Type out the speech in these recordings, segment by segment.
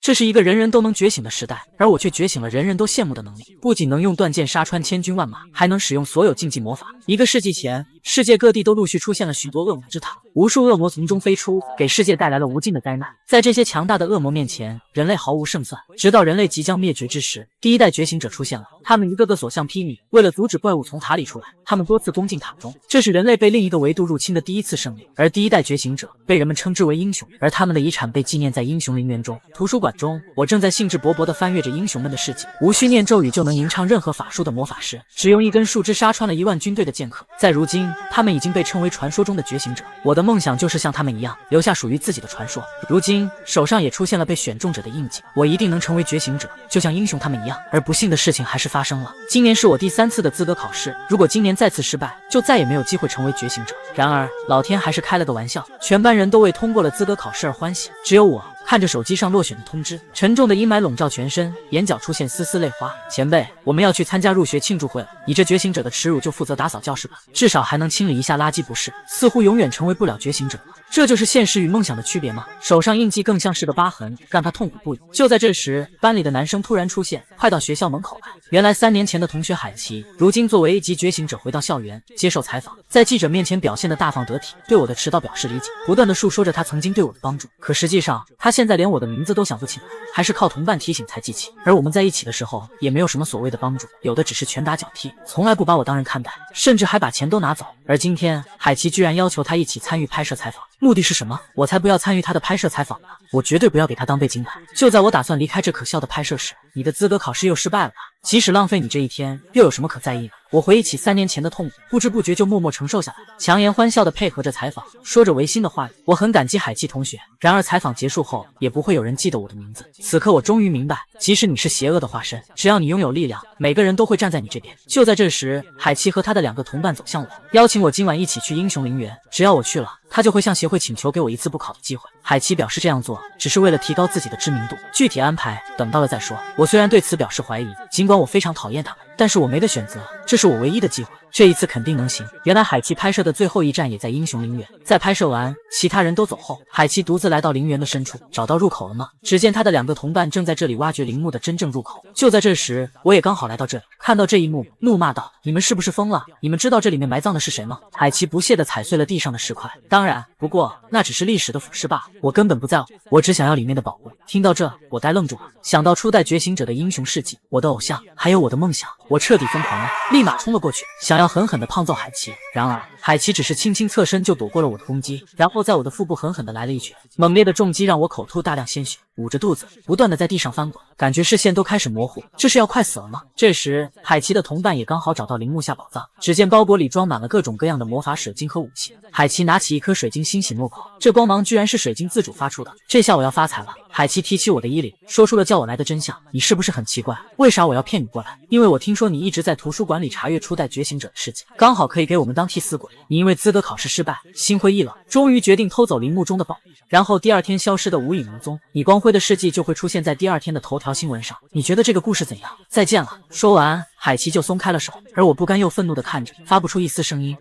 这是一个人人都能觉醒的时代，而我却觉醒了人人都羡慕的能力，不仅能用断剑杀穿千军万马，还能使用所有禁忌魔法。一个世纪前，世界各地都陆续出现了许多恶魔之塔，无数恶魔从中飞出，给世界带来了无尽的灾难。在这些强大的恶魔面前，人类毫无胜算。直到人类即将灭绝之时，第一代觉醒者出现了，他们一个个所向披靡。为了阻止怪物从塔里出来，他们多次攻进塔中，这是人类被另一个维度入侵的第一次胜利。而第一代觉醒者被人们称之为英雄，而他们的遗产被纪念在英雄陵园中。图书馆中，我正在兴致勃勃地翻阅着英雄们的事迹。无需念咒语就能吟唱任何法术的魔法师，只用一根树枝杀穿了1万军队的剑客。在如今，他们已经被称为传说中的觉醒者。我的梦想就是像他们一样，留下属于自己的传说。如今手上也出现了被选中者的印记，我一定能成为觉醒者，就像英雄他们一样。而不幸的事情还是发生了，今年是我第3次的资格考试，如果今年再次失败，就再也没有机会成为觉醒者。然而老天还是开了个玩笑，全班人都为通过了资格考试而欢喜，只有我看着手机上落选的通知，沉重的阴霾笼罩全身，眼角出现丝丝泪花。前辈，我们要去参加入学庆祝会了，你这觉醒者的耻辱就负责打扫教室吧，至少还能清理一下垃圾不是？似乎永远成为不了觉醒者了，这就是现实与梦想的区别吗？手上印记更像是个疤痕，让他痛苦不已。就在这时，班里的男生突然出现，快到学校门口来。原来3年前的同学海琪，如今作为1级觉醒者回到校园接受采访，在记者面前表现得大方得体，对我的迟到表示理解，不断地述说着他曾经对我的帮助。可实际上，他现在连我的名字都想不起来，还是靠同伴提醒才记起。而我们在一起的时候，也没有什么所谓的帮助，有的只是拳打脚踢，从来不把我当人看待，甚至还把钱都拿走。而今天，海琪居然要求他一起参与拍摄采访，目的是什么？我才不要参与他的拍摄采访呢！我绝对不要给他当背景板。就在我打算离开这可笑的拍摄时，你的资格考试又失败了吧？即使浪费你这一天，又有什么可在意的？我回忆起3年前的痛苦，不知不觉就默默承受下来，强颜欢笑地配合着采访，说着违心的话语。我很感激海琪同学。然而采访结束后，也不会有人记得我的名字。此刻我终于明白，即使你是邪恶的化身，只要你拥有力量，每个人都会站在你这边。就在这时，海琪和他的2个同伴走向我，邀请我今晚一起去英雄陵园。只要我去了，他就会向协会请求给我1次补考的机会。海琪表示这样做只是为了提高自己的知名度，具体安排等到了再说。我虽然对此表示怀疑，尽管我非常讨厌他们，但是我没得选择，这是我唯一的机会，这一次肯定能行。原来海琪拍摄的最后一站也在英雄陵园，在拍摄完其他人都走后，海琪独自来到陵园的深处。找到入口了吗？只见他的2个同伴正在这里挖掘陵墓的真正入口。就在这时，我也刚好来到这里，看到这一幕，怒骂道：你们是不是疯了？你们知道这里面埋葬的是谁吗？海琪不屑地踩碎了地上的石块，当然，不过那只是历史的腐蚀罢了，我根本不在乎，我只想要里面的宝物。听到这，我呆愣住了，想到初代觉醒者的英雄事迹，我的偶像，还有我的梦想，我彻底疯狂了，立马冲了过去，想要狠狠地胖揍海琪。然而海琪只是轻轻侧身就躲过了我的攻击，然后在我的腹部狠狠地来了一拳，猛烈的重击让我口吐大量鲜血，捂着肚子不断地在地上翻滚，感觉视线都开始模糊，这是要快死了吗？这时海琪的同伴也刚好找到陵墓下宝藏，只见包裹里装满了各种各样的魔法水晶和武器。海琪拿起一颗水晶欣喜莫口，这光芒居然是水晶自主发出的，这下我要发财了。海琪提起我的衣领，说出了叫我来的真相。你是不是很奇怪，为啥我要骗你过来？因为我听说你一直在图书馆里查阅初代觉醒者的事迹，刚好可以给我们当替死鬼。你因为资格考试失败，心灰意冷，终于决定偷走陵墓中的宝物，然后第2天消失的无影无踪，你光辉的事迹就会出现在第2天的头条新闻上。你觉得这个故事怎样？再见了。说完，海琪就松开了手，而我不甘又愤怒地看着，发不出一丝声音。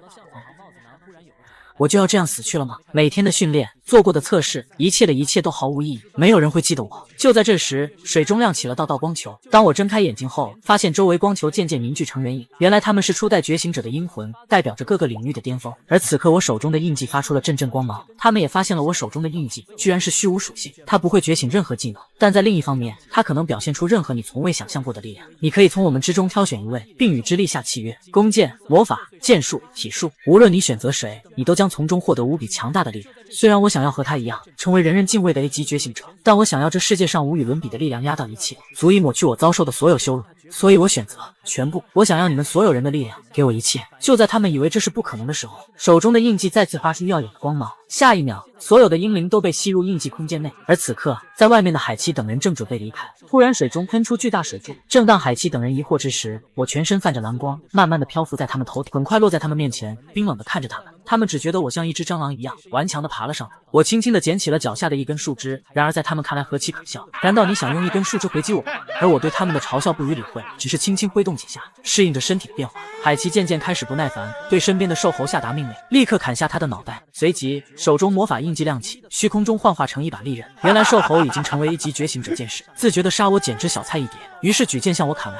我就要这样死去了吗？每天的训练，做过的测试，一切都毫无意义，没有人会记得我。就在这时，水中亮起了道道光球。当我睁开眼睛后，发现周围光球渐渐凝聚成圆影，原来他们是初代觉醒者的阴魂，代表着各个领域的巅峰。而此刻我手中的印记发出了阵阵光芒，他们也发现了我手中的印记居然是虚无属性，它不会觉醒任何技能，但在另一方面，它可能表现出任何你从未想象过的力量。你可以从我们之中挑选一位，并与之立下契约。弓箭、魔法、剑术、体术，无论你选择谁，你都将从中获得无比强大的力量。虽然我想要和他一样成为人人敬畏的 A 级觉醒者，但我想要这世界上无与伦比的力量压倒一切，足以抹去我遭受的所有羞辱。所以我选择全部。我想要你们所有人的力量，给我一切。就在他们以为这是不可能的时候，手中的印记再次发出耀眼的光芒。下一秒，所有的英灵都被吸入印记空间内。而此刻，在外面的海七等人正准备离开，突然水中喷出巨大水柱。正当海七等人疑惑之时，我全身泛着蓝光，慢慢的漂浮在他们头顶，很快落在他们面前，冰冷的看着他们。他们只觉得我像一只蟑螂一样顽强的爬了上来。我轻轻的捡起了脚下的一根树枝，然而在他们看来何其可笑。难道你想用一根树枝回击我？而我对他们的嘲笑不予理会，只是轻轻挥动几下，适应着身体的变化。海七渐渐开始不不耐烦，对身边的兽猴下达命令，立刻砍下他的脑袋。随即手中魔法印记亮起，虚空中幻化成一把利刃。原来兽猴已经成为1级觉醒者剑士，自觉的杀我简直小菜一碟，于是举剑向我砍来。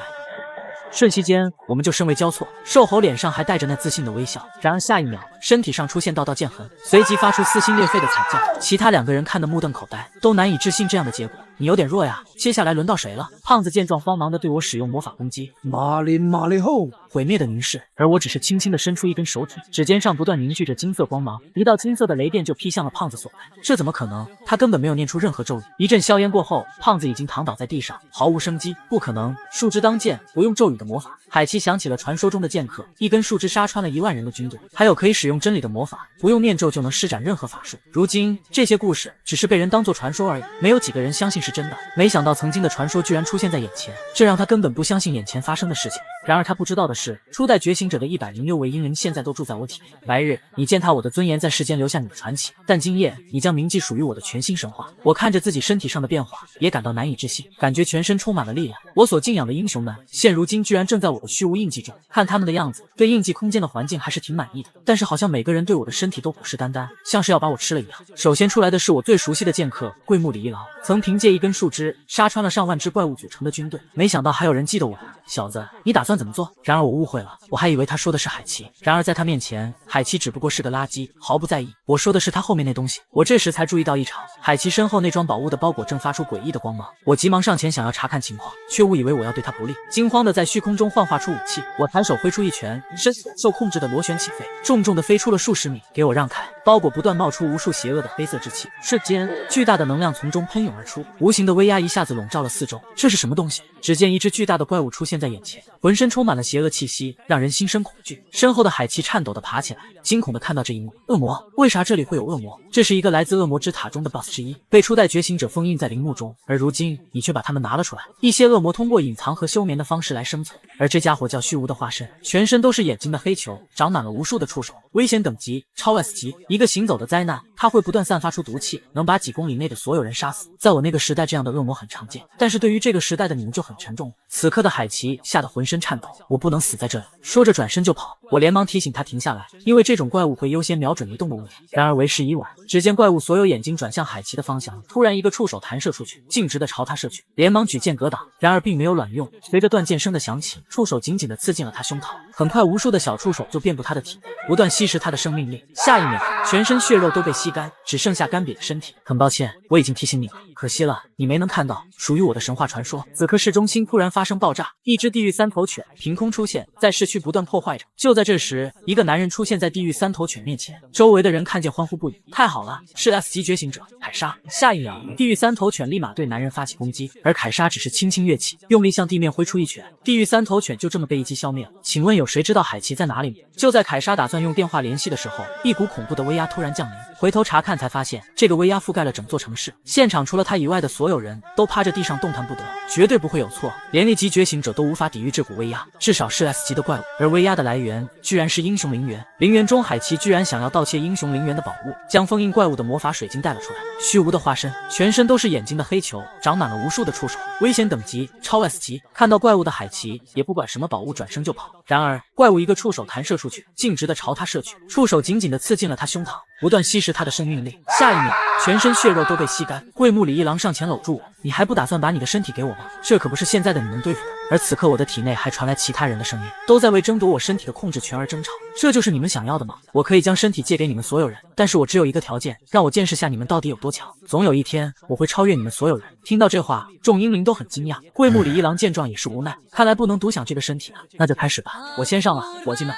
瞬息间，我们就身为交错，兽猴脸上还带着那自信的微笑。然而下一秒，身体上出现道道剑痕，随即发出撕心裂肺的惨叫。其他2个人看得目瞪口呆，都难以置信这样的结果。你有点弱呀，接下来轮到谁了？胖子见状，慌忙的对我使用魔法攻击，马里后，毁灭的凝视。而我只是轻轻的伸出一根手指，指尖上不断凝聚着金色光芒，一道金色的雷电就劈向了胖子所来。这怎么可能？他根本没有念出任何咒语。一阵硝烟过后，胖子已经躺倒在地上，毫无生机。不可能，树枝当剑，不用咒语的魔法。海奇想起了传说中的剑客，一根树枝杀穿了1万人的军队，还有可以使用真理的魔法，不用念咒就能施展任何法术。如今这些故事只是被人当作传说而已，没有几个人相信是真的。没想到曾经的传说居然出现在眼前，这让他根本不相信眼前发生的事情。然而他不知道的是，初代觉醒者的106位阴灵现在都住在我体内。白日，你践踏我的尊严，在世间留下你的传奇，但今夜你将铭记属于我的全新神话。我看着自己身体上的变化，也感到难以置信，感觉全身充满了力量。我所敬仰的英雄们，现如今居然正在我的虚无印记中。看他们的样子，对印记空间的环境还是挺满意的，但是好像每个人对我的身体都虎视眈眈，像是要把我吃了一样。首先出来的是我最熟悉的剑客桂木里一郎，曾凭借一根树枝杀穿了上万只怪物组成的军队，没想到还有人记得我。小子，你打算怎么做？然而我误会了，我还以为他说的是海奇。然而在他面前，海奇只不过是个垃圾，毫不在意。我说的是他后面那东西。我这时才注意到异常，海奇身后那装宝物的包裹正发出诡异的光芒。我急忙上前想要查看情况，却误以为我要对他不利，惊慌的在虚空中幻化出武器。我抬手挥出一拳，身体受控制的螺旋起飞，重重的飞出了数十米。给我让开！包裹不断冒出无数邪恶的黑色之气，瞬间巨大的能量从中喷涌而出，无形的威压一下子笼罩了四周。这是什么东西？只见一只巨大的怪物出现在眼前，浑身充满了邪恶气息，让人心生恐惧。身后的海奇颤抖地爬起来，惊恐地看到这一幕。恶魔？为啥这里会有恶魔？这是一个来自恶魔之塔中的 BOSS 之一，被初代觉醒者封印在陵墓中，而如今你却把他们拿了出来。一些恶魔通过隐藏和休眠的方式来生存，而这家伙叫虚无的化身，全身都是眼睛的黑球，长满了无数的触手，危险等级超 S 级，一个行走的灾难。它会不断散发出毒气，能把几公里内的所有人杀死。在我那个时代，这样的恶魔很常见，但是对于这个时代的你们就很沉重了。此刻的海奇吓得浑身颤抖，我不能死在这里，说着转身就跑。我连忙提醒他停下来，因为这种怪物会优先瞄准移动的物体。然而为时已晚，只见怪物所有眼睛转向海奇的方向，突然一个触手弹射出去，径直的朝他射去，连忙举剑格挡，然而并没有卵用。随着断剑声的响起，触手紧紧的刺进了他胸膛，很快无数的小触手就遍布他的体内，不断吸食他的生命力。下一秒，全身血肉都被吸干，只剩下干瘪的身体。很抱歉，我已经提醒你了，可惜了，你没能看到属于我的神话传说。此刻市中心突然发生爆炸，一只地狱三头犬凭空出现在市区，不断破坏着。就在这时，一个男人出现在地狱三头犬面前，周围的人看见欢呼不已。太好了，是 S 级觉醒者凯莎。下一秒，地狱三头犬立马对男人发起攻击，而凯莎只是轻轻跃起，用力向地面挥出一拳，地狱三头犬就这么被一击消灭了。请问有谁知道海奇在哪里吗？就在凯莎打算用电话联系的时候，一股恐怖的威压突然降临，回头查看才发现，这个威压覆盖了整座城市，现场除了他以外的所有人都趴着地上动弹不得，绝对不会有错，连1级觉醒者都无法抵御这股威压，至少是 S 级的怪物。而威压的来源居然是英雄陵园，陵园中海奇居然想要盗窃英雄陵园的宝物，将封印怪物的魔法水晶带了出来。虚无的化身，全身都是眼睛的黑球，长满了无数的触手，危险等级超 S 级。看到怪物的海奇也不管什么宝物，转身就跑。然而怪物一个触手弹射出去，径直的朝他射去，触手紧紧的刺进了他胸膛，不断吸食他的生命力。下一秒，全身血肉都被吸干。桂木里一郎上前搂住我，你还不打算把你的身体给我吗？这可不是现在的你能对付的。而此刻我的体内还传来其他人的声音，都在为争夺我身体的控制权而争吵。这就是你们想要的吗？我可以将身体借给你们所有人，但是我只有一个条件，让我见识下你们到底有多强。总有一天我会超越你们所有人。听到这话，众英灵都很惊讶。桂木里一郎见状也是无奈，看来不能独享这个身体了，那就开始吧，我先上了，伙计们。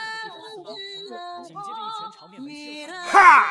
哈！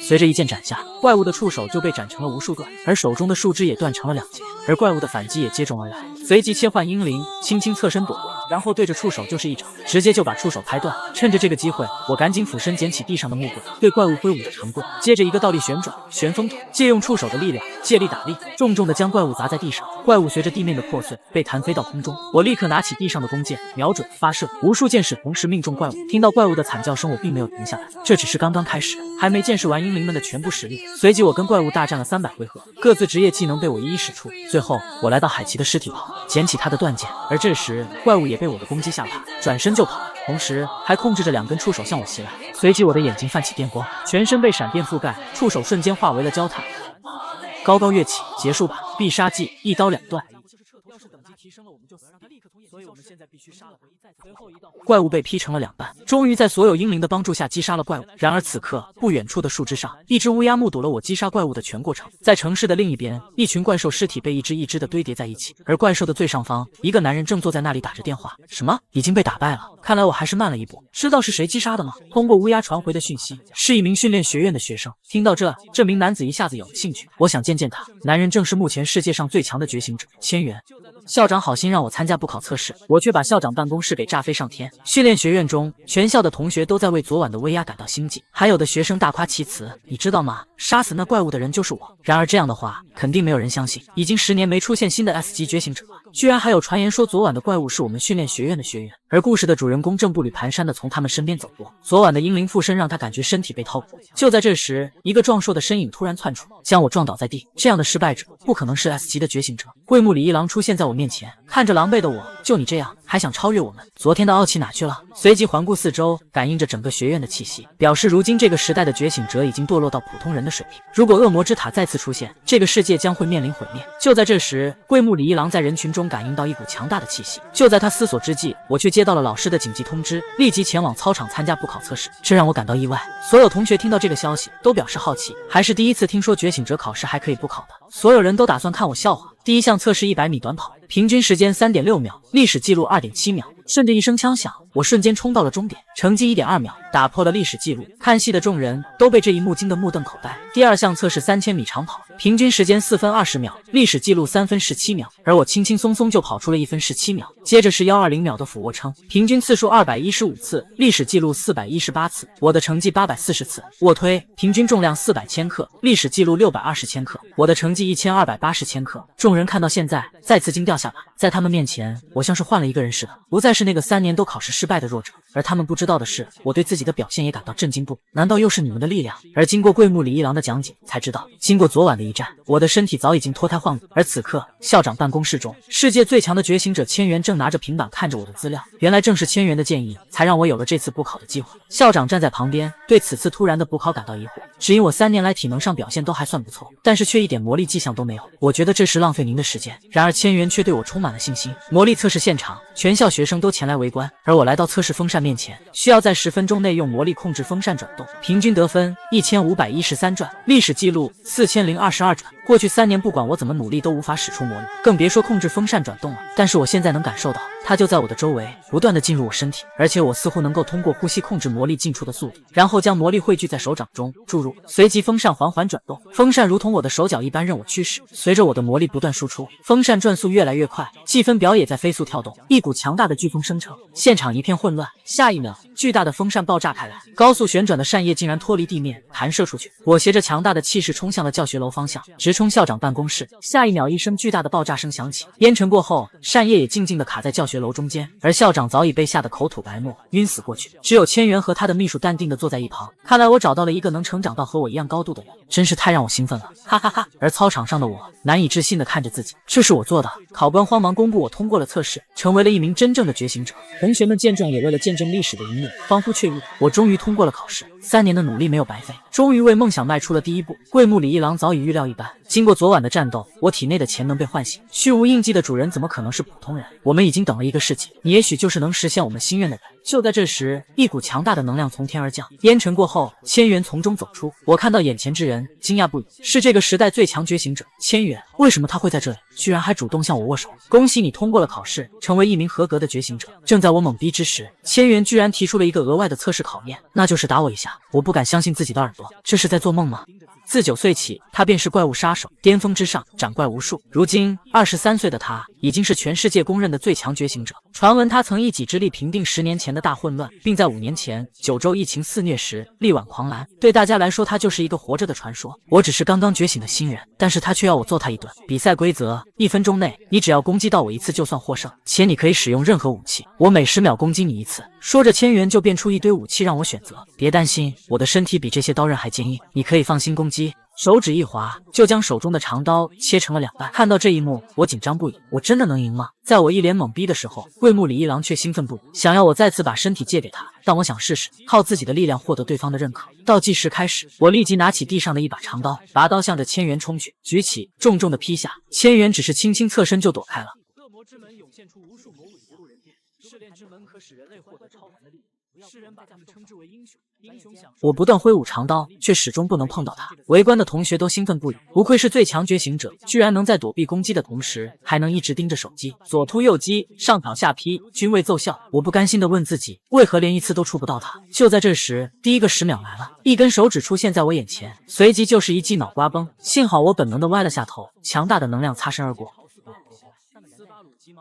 随着一剑斩下，怪物的触手就被斩成了无数段，而手中的树枝也断成了2截，而怪物的反击也接踵而来，随即切换英灵，轻轻侧身躲过，然后对着触手就是一掌，直接就把触手拍断。趁着这个机会，我赶紧俯身捡起地上的木棍，对怪物挥舞着长棍，接着一个倒立旋转，旋风腿，借用触手的力量，借力打力，重重的将怪物砸在地上。怪物随着地面的破碎被弹飞到空中，我立刻拿起地上的弓箭，瞄准发射，无数箭矢同时命中怪物。听到怪物的惨叫声，我并没有停下来，这只是刚刚开始，还没见识完英灵们的全部实力。随即我跟怪物大战了300回合，各自职业技能被我一一使出，最后我来到海奇的尸体旁。捡起他的断剑，而这时怪物也被我的攻击吓怕，转身就跑，同时还控制着2根触手向我袭来。随即我的眼睛泛起电光，全身被闪电覆盖，触手瞬间化为了焦炭。高高跃起，结束吧！必杀技，一刀2断。要是等级提升了，我们就死，让他立刻从眼前消失。所以我们现在必须杀了他。随后一道怪物被劈成了2半，终于在所有英灵的帮助下击杀了怪物。然而此刻，不远处的树枝上，一只乌鸦目睹了我击杀怪物的全过程。在城市的另一边，一群怪兽尸体被一只一只的堆叠在一起，而怪兽的最上方，一个男人正坐在那里打着电话。什么？已经被打败了？看来我还是慢了一步。知道是谁击杀的吗？通过乌鸦传回的讯息，是一名训练学院的学生。听到这名男子一下子有了兴趣，我想见见他。男人正是目前世界上最强的觉醒者千元。校长好心让我参加补考测试，我却把校长办公室给炸飞上天。训练学院中，全校的同学都在为昨晚的威压感到心悸，还有的学生大夸其词。你知道吗？杀死那怪物的人就是我。然而这样的话，肯定没有人相信。已经10年没出现新的 S 级觉醒者了，居然还有传言说昨晚的怪物是我们训练学院的学员。而故事的主人公正步履蹒跚地从他们身边走过，昨晚的英灵附身让他感觉身体被掏空。就在这时，一个壮硕的身影突然窜出，将我撞倒在地。这样的失败者不可能是 S 级的觉醒者。桂木里一郎出现在我面前，看着狼狈的我，就你这样还想超越我们？昨天的傲气哪去了？随即环顾四周，感应着整个学院的气息，表示如今这个时代的觉醒者已经堕落到普通人的水平。如果恶魔之塔再次出现，这个世界将会面临毁灭。就在这时，桂木里一郎在人群中感应到一股强大的气息。就在他思索之际，我却接到了老师的紧急通知，立即前往操场参加补考测试。这让我感到意外。所有同学听到这个消息都表示好奇，还是第一次听说觉醒者考试还可以补考的。所有人都打算看我笑话。第一项测试100米短跑，平均时间3.6秒，历史记录2.7秒。顺着一声枪响，我瞬间冲到了终点，成绩1.2秒，打破了历史记录。看戏的众人都被这一幕惊得目瞪口呆。第二项测试3000米长跑，平均时间4分20秒，历史记录3分17秒，而我轻轻松松就跑出了1分17秒。接着是120秒的俯卧撑，平均次数215次，历史记录418次，我的成绩840次。卧推，平均重量400千克，历史记录620千克，我的成绩1280千克。众人看到现在，再次惊掉下巴。在他们面前，我像是换了一个人似的，不再是那个3年都考试失败的弱者。而他们不知道的是，我对自己的表现也感到震惊不已。难道又是你们的力量？而经过桂木里一郎的讲解，才知道，经过昨晚的一战，我的身体早已经脱胎换骨。而此刻，校长办公室中，世界最强的觉醒者千元正拿着平板看着我的资料。原来正是千元的建议，才让我有了这次补考的机会。校长站在旁边，对此次突然的补考感到疑惑。只因我3年来体能上表现都还算不错，但是却一点魔力迹象都没有。我觉得这是浪费您的时间。然而千元却对我充满了信心。魔力测试现场，全校学生都前来围观，而我来到测试风扇面前，需要在10分钟内用魔力控制风扇转动，平均得分1513转，历史记录4022转。过去3年不管我怎么努力都无法使出魔力，更别说控制风扇转动了。但是我现在能感受到，它就在我的周围，不断的进入我身体，而且我似乎能够通过呼吸控制魔力进出的速度，然后将魔力汇聚在手掌中注入，随即风扇缓缓转动，风扇如同我的手脚一般任我驱使。随着我的魔力不断输出，风扇转速越来越快，计分表也在飞速跳动，一股强大的飓风生成，现场一片混乱。下一秒，巨大的风扇爆炸开来，高速旋转的扇叶竟然脱离地面弹射出去。我携着强大的气势冲向了教学楼方向，直冲校长办公室。下一秒，一声巨大的爆炸声响起，烟尘过后，扇叶也静静地卡在教学楼中间，而校长早已被吓得口吐白沫，晕死过去。只有千元和他的秘书淡定地坐在一旁。看来我找到了一个能成长到和我一样高度的人，真是太让我兴奋了，哈哈哈。而操场上的我难以置信地看着自己，这是我做的。考官慌忙公布我通过了测试，成为了一名真正的觉醒者。同学们见状也为了见证历史的一幕，欢呼雀跃。我终于通过了考试，3年的努力没有白费，终于为梦想迈出了第一步。桂木里一郎早已预料一般，经过昨晚的战斗，我体内的潜能被唤醒，虚无印记的主人怎么可能是普通人？我们已经等了1个世纪，你也许就是能实现我们心愿的人。就在这时，一股强大的能量从天而降，烟尘过后，千元从中走出。我看到眼前之人，惊讶不已，是这个时代最强觉醒者千元。为什么他会在这里？居然还主动向我握手。恭喜你通过了考试，成为一名合格的觉醒者。正在我懵逼之时，千元居然提出了一个额外的测试考验，那就是打我一下。我不敢相信自己的耳朵，这是在做梦吗？自9岁起，他便是怪物杀手，巅峰之上，斩怪无数。如今23岁的他，已经是全世界公认的最强觉醒者。传闻他曾一己之力平定10年前的大混乱，并在5年前9州疫情肆虐时力挽狂澜。对大家来说，他就是一个活着的传说。我只是刚刚觉醒的新人，但是他却要我揍他一顿。比赛规则：1分钟内，你只要攻击到我1次就算获胜，且你可以使用任何武器，我每10秒攻击你1次。说着，千元就变出一堆武器让我选择。别担心，我的身体比这些刀刃还坚硬，你可以放心攻击。手指一滑，就将手中的长刀切成了2半。看到这一幕，我紧张不已。我真的能赢吗？在我一脸懵逼的时候，桂木李一郎却兴奋不已，想要我再次把身体借给他。但我想试试靠自己的力量获得对方的认可。倒计时开始，我立即拿起地上的一把长刀，拔刀向着千元冲去，举起，重重的劈下。千元只是轻轻侧身就躲开了。恶魔之门涌现出无数魔鬼不入人间，试炼之门可使人类获得超凡的力量。世人把他们称之为英雄。我不断挥舞长刀，却始终不能碰到他。围观的同学都兴奋不已，不愧是最强觉醒者，居然能在躲避攻击的同时，还能一直盯着手机，左突右击，上挑下劈，均未奏效。我不甘心地问自己，为何连一次都触不到他？就在这时，第一个10秒来了，一根手指出现在我眼前，随即就是一记脑瓜崩。幸好我本能地歪了下头，强大的能量擦身而过。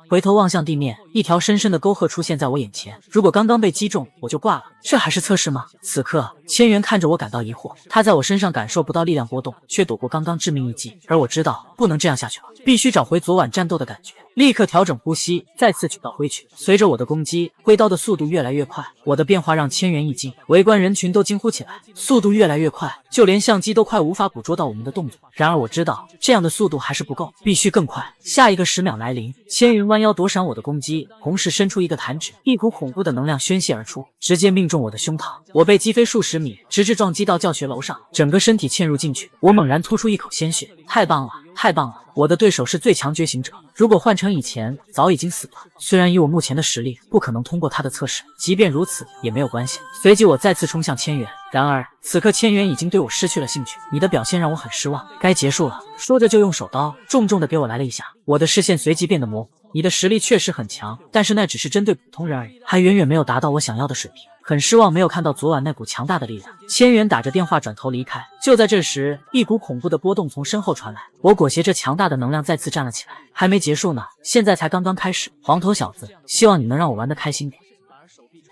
回头望向地面，一条深深的沟壑出现在我眼前。如果刚刚被击中，我就挂了。这还是测试吗？此刻，千元看着我感到疑惑。他在我身上感受不到力量波动，却躲过刚刚致命一击。而我知道，不能这样下去了，必须找回昨晚战斗的感觉。立刻调整呼吸，再次举刀挥去。随着我的攻击，挥刀的速度越来越快。我的变化让千元一惊，围观人群都惊呼起来。速度越来越快，就连相机都快无法捕捉到我们的动作。然而我知道，这样的速度还是不够，必须更快。下一个10秒来临，千元弯腰躲闪我的攻击，同时伸出一个弹指，一股恐怖的能量宣泄而出，直接命中我的胸膛。我被击飞数十米，直至撞击到教学楼上，整个身体嵌入进去。我猛然吐出一口鲜血，太棒了，太棒了！我的对手是最强觉醒者，如果换成以前，早已经死了。虽然以我目前的实力，不可能通过他的测试，即便如此也没有关系。随即我再次冲向千元，然而此刻千元已经对我失去了兴趣。你的表现让我很失望，该结束了。说着就用手刀重重的给我来了一下，我的视线随即变得模糊。你的实力确实很强，但是那只是针对普通人而已，还远远没有达到我想要的水平。很失望没有看到昨晚那股强大的力量。千元打着电话转头离开。就在这时，一股恐怖的波动从身后传来，我裹挟着强大的能量再次站了起来。还没结束呢，现在才刚刚开始。黄头小子，希望你能让我玩得开心点。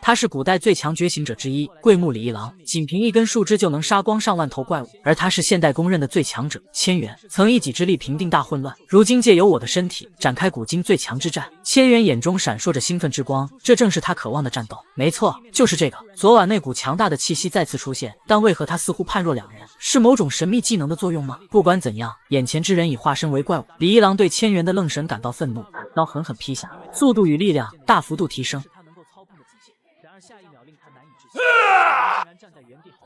他是古代最强觉醒者之一，桂木李一郎，仅凭一根树枝就能杀光上万头怪物。而他是现代公认的最强者，千元曾一己之力平定大混乱，如今借由我的身体展开古今最强之战。千元眼中闪烁着兴奋之光，这正是他渴望的战斗。没错，就是这个。昨晚那股强大的气息再次出现，但为何他似乎判若两人？是某种神秘技能的作用吗？不管怎样，眼前之人已化身为怪物。李一郎对千元的愣神感到愤怒，刀狠狠劈下，速度与力量大幅度提升。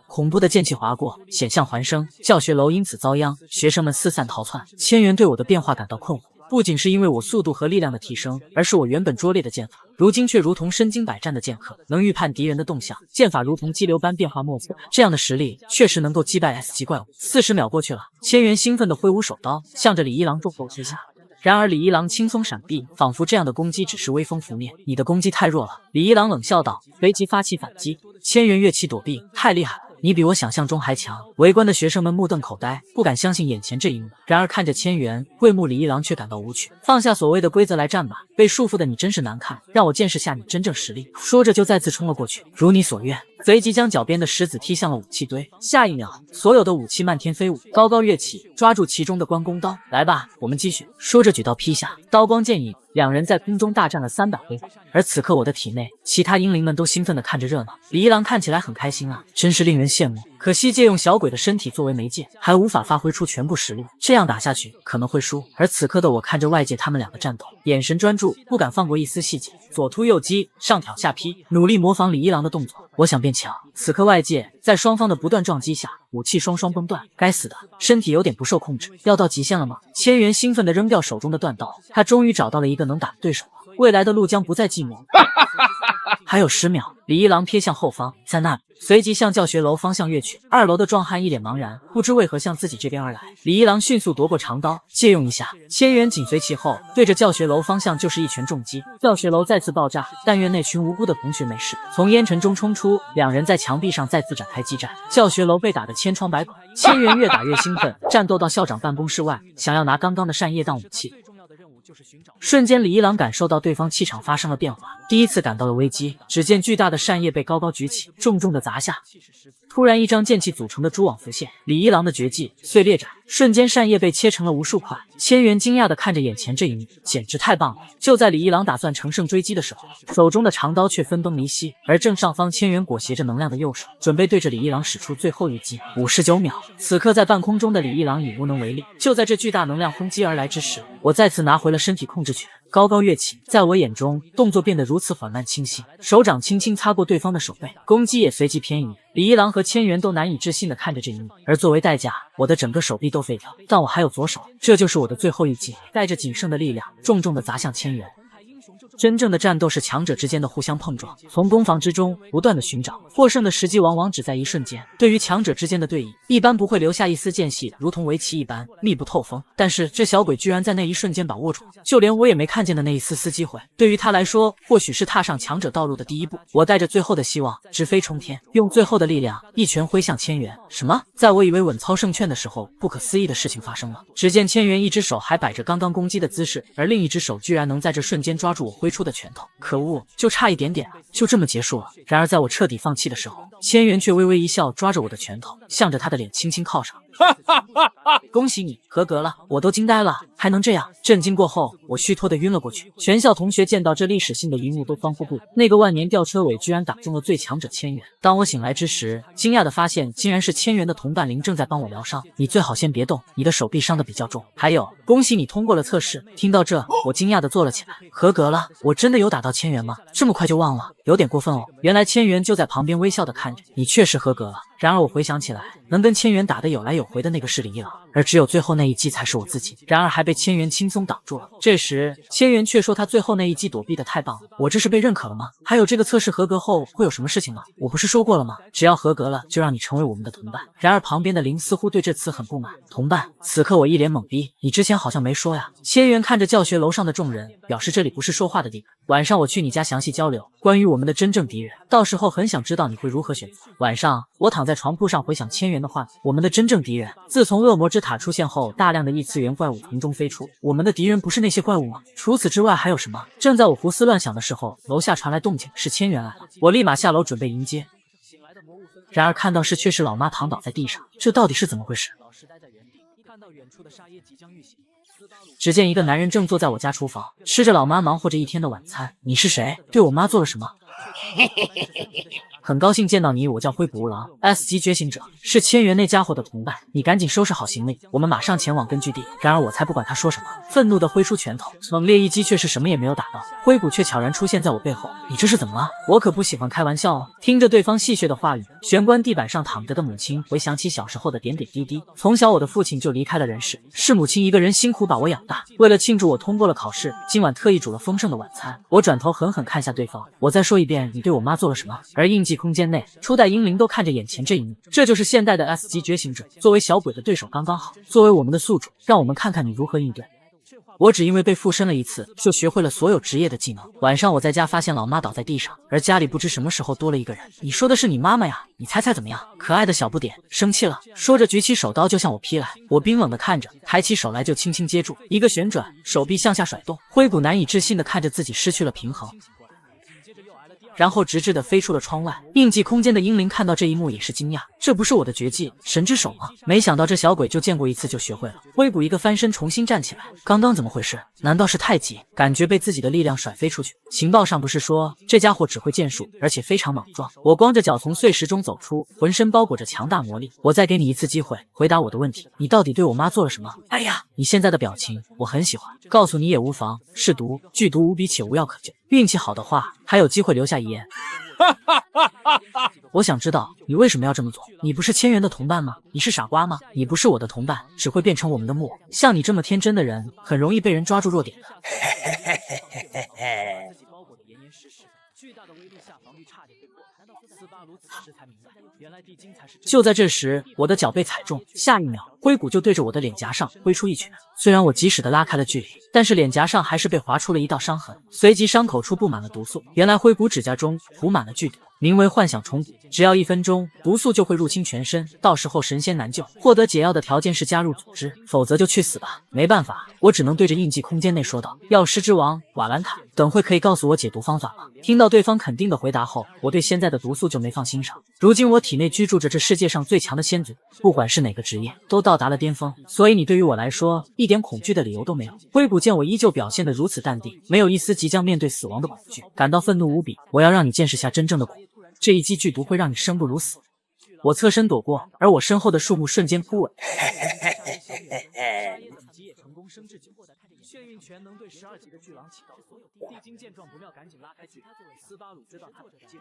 恐怖的剑气划过，险象环生，教学楼因此遭殃，学生们四散逃窜。千元对我的变化感到困惑，不仅是因为我速度和力量的提升，而是我原本拙劣的剑法，如今却如同身经百战的剑客，能预判敌人的动向，剑法如同激流般变化莫测。这样的实力确实能够击败 S 级怪物。40秒过去了，千元兴奋地挥舞手刀，向着李一郎重手之下。然而李一郎轻松闪避，仿佛这样的攻击只是微风拂面。你的攻击太弱了，李一郎冷笑道，随即发起反击。千元跃起躲避，太厉害了，你比我想象中还强。围观的学生们目瞪口呆，不敢相信眼前这一幕。然而看着千元，桂木李一郎却感到无趣。放下所谓的规则来战吧，被束缚的你真是难看，让我见识下你真正实力。说着就再次冲了过去，如你所愿。随即将脚边的石子踢向了武器堆，下一秒，所有的武器漫天飞舞，高高跃起，抓住其中的关公刀。来吧，我们继续。说着举刀劈下，刀光剑影，两人在空中大战了300回合。而此刻我的体内，其他英灵们都兴奋地看着热闹。李一郎看起来很开心啊，真是令人羡慕。可惜借用小鬼的身体作为媒介，还无法发挥出全部实力，这样打下去可能会输。而此刻的我看着外界他们俩的战斗，眼神专注，不敢放过一丝细节。左突右击，上挑下劈，努力模仿李一郎的动作。我想变强。此刻外界在双方的不断撞击下，武器双双崩断。该死的，身体有点不受控制，要到极限了吗？千元兴奋地扔掉手中的断刀，他终于找到了一个能打的对手了，未来的路将不再寂寞。还有10秒，李一郎瞥向后方，在那里，随即向教学楼方向跃去。2楼的壮汉一脸茫然，不知为何向自己这边而来。李一郎迅速夺过长刀，借用一下，千元紧随其后，对着教学楼方向就是一拳重击。教学楼再次爆炸，但愿那群无辜的同学没事。从烟尘中冲出，两人在墙壁上再次展开激战。教学楼被打得千疮百孔，千元越打越兴奋，战斗到校长办公室外，想要拿刚刚的扇叶当武器。瞬间，李一郎感受到对方气场发生了变化，第一次感到了危机。只见巨大的扇叶被高高举起，重重的砸下。突然一张剑气组成的蛛网浮现，李一郎的绝技碎裂斩，瞬间扇叶被切成了无数块。千元惊讶地看着眼前这一幕，简直太棒了！就在李一郎打算乘胜追击的时候，手中的长刀却分崩离析，而正上方千元裹挟着能量的右手，准备对着李一郎使出最后一击。59秒，此刻在半空中的李一郎已无能为力。就在这巨大能量轰击而来之时，我再次拿回了身体控制权，高高跃起，在我眼中，动作变得如此缓慢清晰，手掌轻轻擦过对方的手背，攻击也随即偏移。李一郎和千元都难以置信地看着这一幕，而作为代价，我的整个手臂都废掉，但我还有左手，这就是我的最后一击，带着仅剩的力量，重重地砸向千元。真正的战斗是强者之间的互相碰撞，从攻防之中不断的寻找获胜的时机，往往只在一瞬间。对于强者之间的对弈，一般不会留下一丝间隙，如同围棋一般密不透风。但是这小鬼居然在那一瞬间把握住，就连我也没看见的那一丝丝机会，对于他来说，或许是踏上强者道路的第一步。我带着最后的希望，直飞冲天，用最后的力量一拳挥向千元。什么？在我以为稳操胜券的时候，不可思议的事情发生了。只见千元一只手还摆着刚刚攻击的姿势，而另一只手居然能在这瞬间抓住我挥出的拳头。可恶，就差一点点，就这么结束了。然而在我彻底放弃的时候，千元却微微一笑，抓着我的拳头，向着他的脸轻轻靠上。恭喜你合格了！我都惊呆了，还能这样？震惊过后，我虚脱的晕了过去。全校同学见到这历史性的一幕，都欢呼不已。那个万年吊车尾居然打中了最强者千元。当我醒来之时，惊讶的发现竟然是千元的同伴林正在帮我疗伤。你最好先别动，你的手臂伤的比较重。还有，恭喜你通过了测试。听到这，我惊讶的坐了起来。合格了？我真的有打到千元吗？这么快就忘了，有点过分哦。原来千元就在旁边微笑的看着你，确实合格了。然而我回想起来，能跟千元打得有来有回的那个是李一郎，而只有最后那一击才是我自己。然而还被千元轻松挡住了。这时千元却说他最后那一击躲避的太棒了，我这是被认可了吗？还有这个测试合格后会有什么事情吗？我不是说过了吗？只要合格了就让你成为我们的同伴。然而旁边的林似乎对这词很不满。同伴？此刻我一脸懵逼，你之前好像没说呀。千元看着教学楼上的众人，表示这里不是说话的地方，晚上我去你家详细交流关于我们的真正敌人，到时候很想知道你会如何选择。晚上我躺在床铺上回想千元的话，我们的真正敌人，自从恶魔之塔出现后，大量的异次元怪物从中飞出，我们的敌人不是那些怪物吗？除此之外还有什么？正在我胡思乱想的时候，楼下传来动静，是千元来了。我立马下楼准备迎接，然而看到是却是老妈躺倒在地上，这到底是怎么回事？看到远处的沙耶即将遇袭，只见一个男人正坐在我家厨房，吃着老妈忙活着一天的晚餐。你是谁？对我妈做了什么？很高兴见到你，我叫灰谷无狼 ，S 级觉醒者，是千元那家伙的同伴。你赶紧收拾好行李，我们马上前往根据地。然而我才不管他说什么，愤怒地挥出拳头，猛烈一击却是什么也没有打到。灰谷却悄然出现在我背后，你这是怎么了？我可不喜欢开玩笑哦。听着对方戏谑的话语，玄关地板上躺着的母亲回想起小时候的点点滴滴。从小我的父亲就离开了人世，是母亲一个人辛苦把我养大。为了庆祝我通过了考试，今晚特意煮了丰盛的晚餐。我转头狠狠看下对方，我再说一遍，你对我妈做了什么？而印记空间内，初代英灵都看着眼前这一幕，这就是现代的 S 级觉醒者。作为小鬼的对手刚刚好，作为我们的宿主，让我们看看你如何应对。我只因为被附身了一次，就学会了所有职业的技能。晚上我在家发现老妈倒在地上，而家里不知什么时候多了一个人。你说的是你妈妈呀？你猜猜怎么样？可爱的小不点生气了，说着举起手刀就向我劈来。我冰冷的看着，抬起手来就轻轻接住，一个旋转，手臂向下甩动。灰谷难以置信的看着自己失去了平衡，然后直直的飞出了窗外。印记空间的英灵看到这一幕也是惊讶，这不是我的绝技神之手吗？没想到这小鬼就见过一次就学会了。灰谷一个翻身重新站起来，刚刚怎么回事？难道是太极？感觉被自己的力量甩飞出去。情报上不是说这家伙只会剑术，而且非常莽撞。我光着脚从碎石中走出，浑身包裹着强大魔力。我再给你一次机会，回答我的问题，你到底对我妈做了什么？哎呀，你现在的表情我很喜欢，告诉你也无妨，是毒，剧毒无比且无药可救。运气好的话，还有机会留下遗言。我想知道你为什么要这么做？你不是千元的同伴吗？你是傻瓜吗？你不是我的同伴，只会变成我们的木偶。像你这么天真的人，很容易被人抓住弱点的。就在这时，我的脚被踩中，下一秒，灰谷就对着我的脸颊上挥出一拳。虽然我及时的拉开了距离，但是脸颊上还是被划出了一道伤痕，随即伤口处布满了毒素。原来灰谷指甲中涂满了剧毒，名为幻想虫毒，只要1分钟，毒素就会入侵全身，到时候神仙难救。获得解药的条件是加入组织，否则就去死吧。没办法，我只能对着印记空间内说道：药师之王瓦兰塔，等会可以告诉我解毒方法吗？听到对方肯定的回答后，我对现在的的毒素就没放心上。如今我体内居住着这世界上最强的仙族，不管是哪个职业，都到达了巅峰，所以你对于我来说一点恐惧的理由都没有。灰谷见我依旧表现得如此淡定，没有一丝即将面对死亡的恐惧，感到愤怒无比。我要让你见识下真正的苦，这一击剧毒会让你生不如死。我侧身躲过，而我身后的树木瞬间枯萎。眩晕拳能对12级的巨狼起到作用。地精见状不妙，赶紧拉开距离。斯巴鲁知道他的接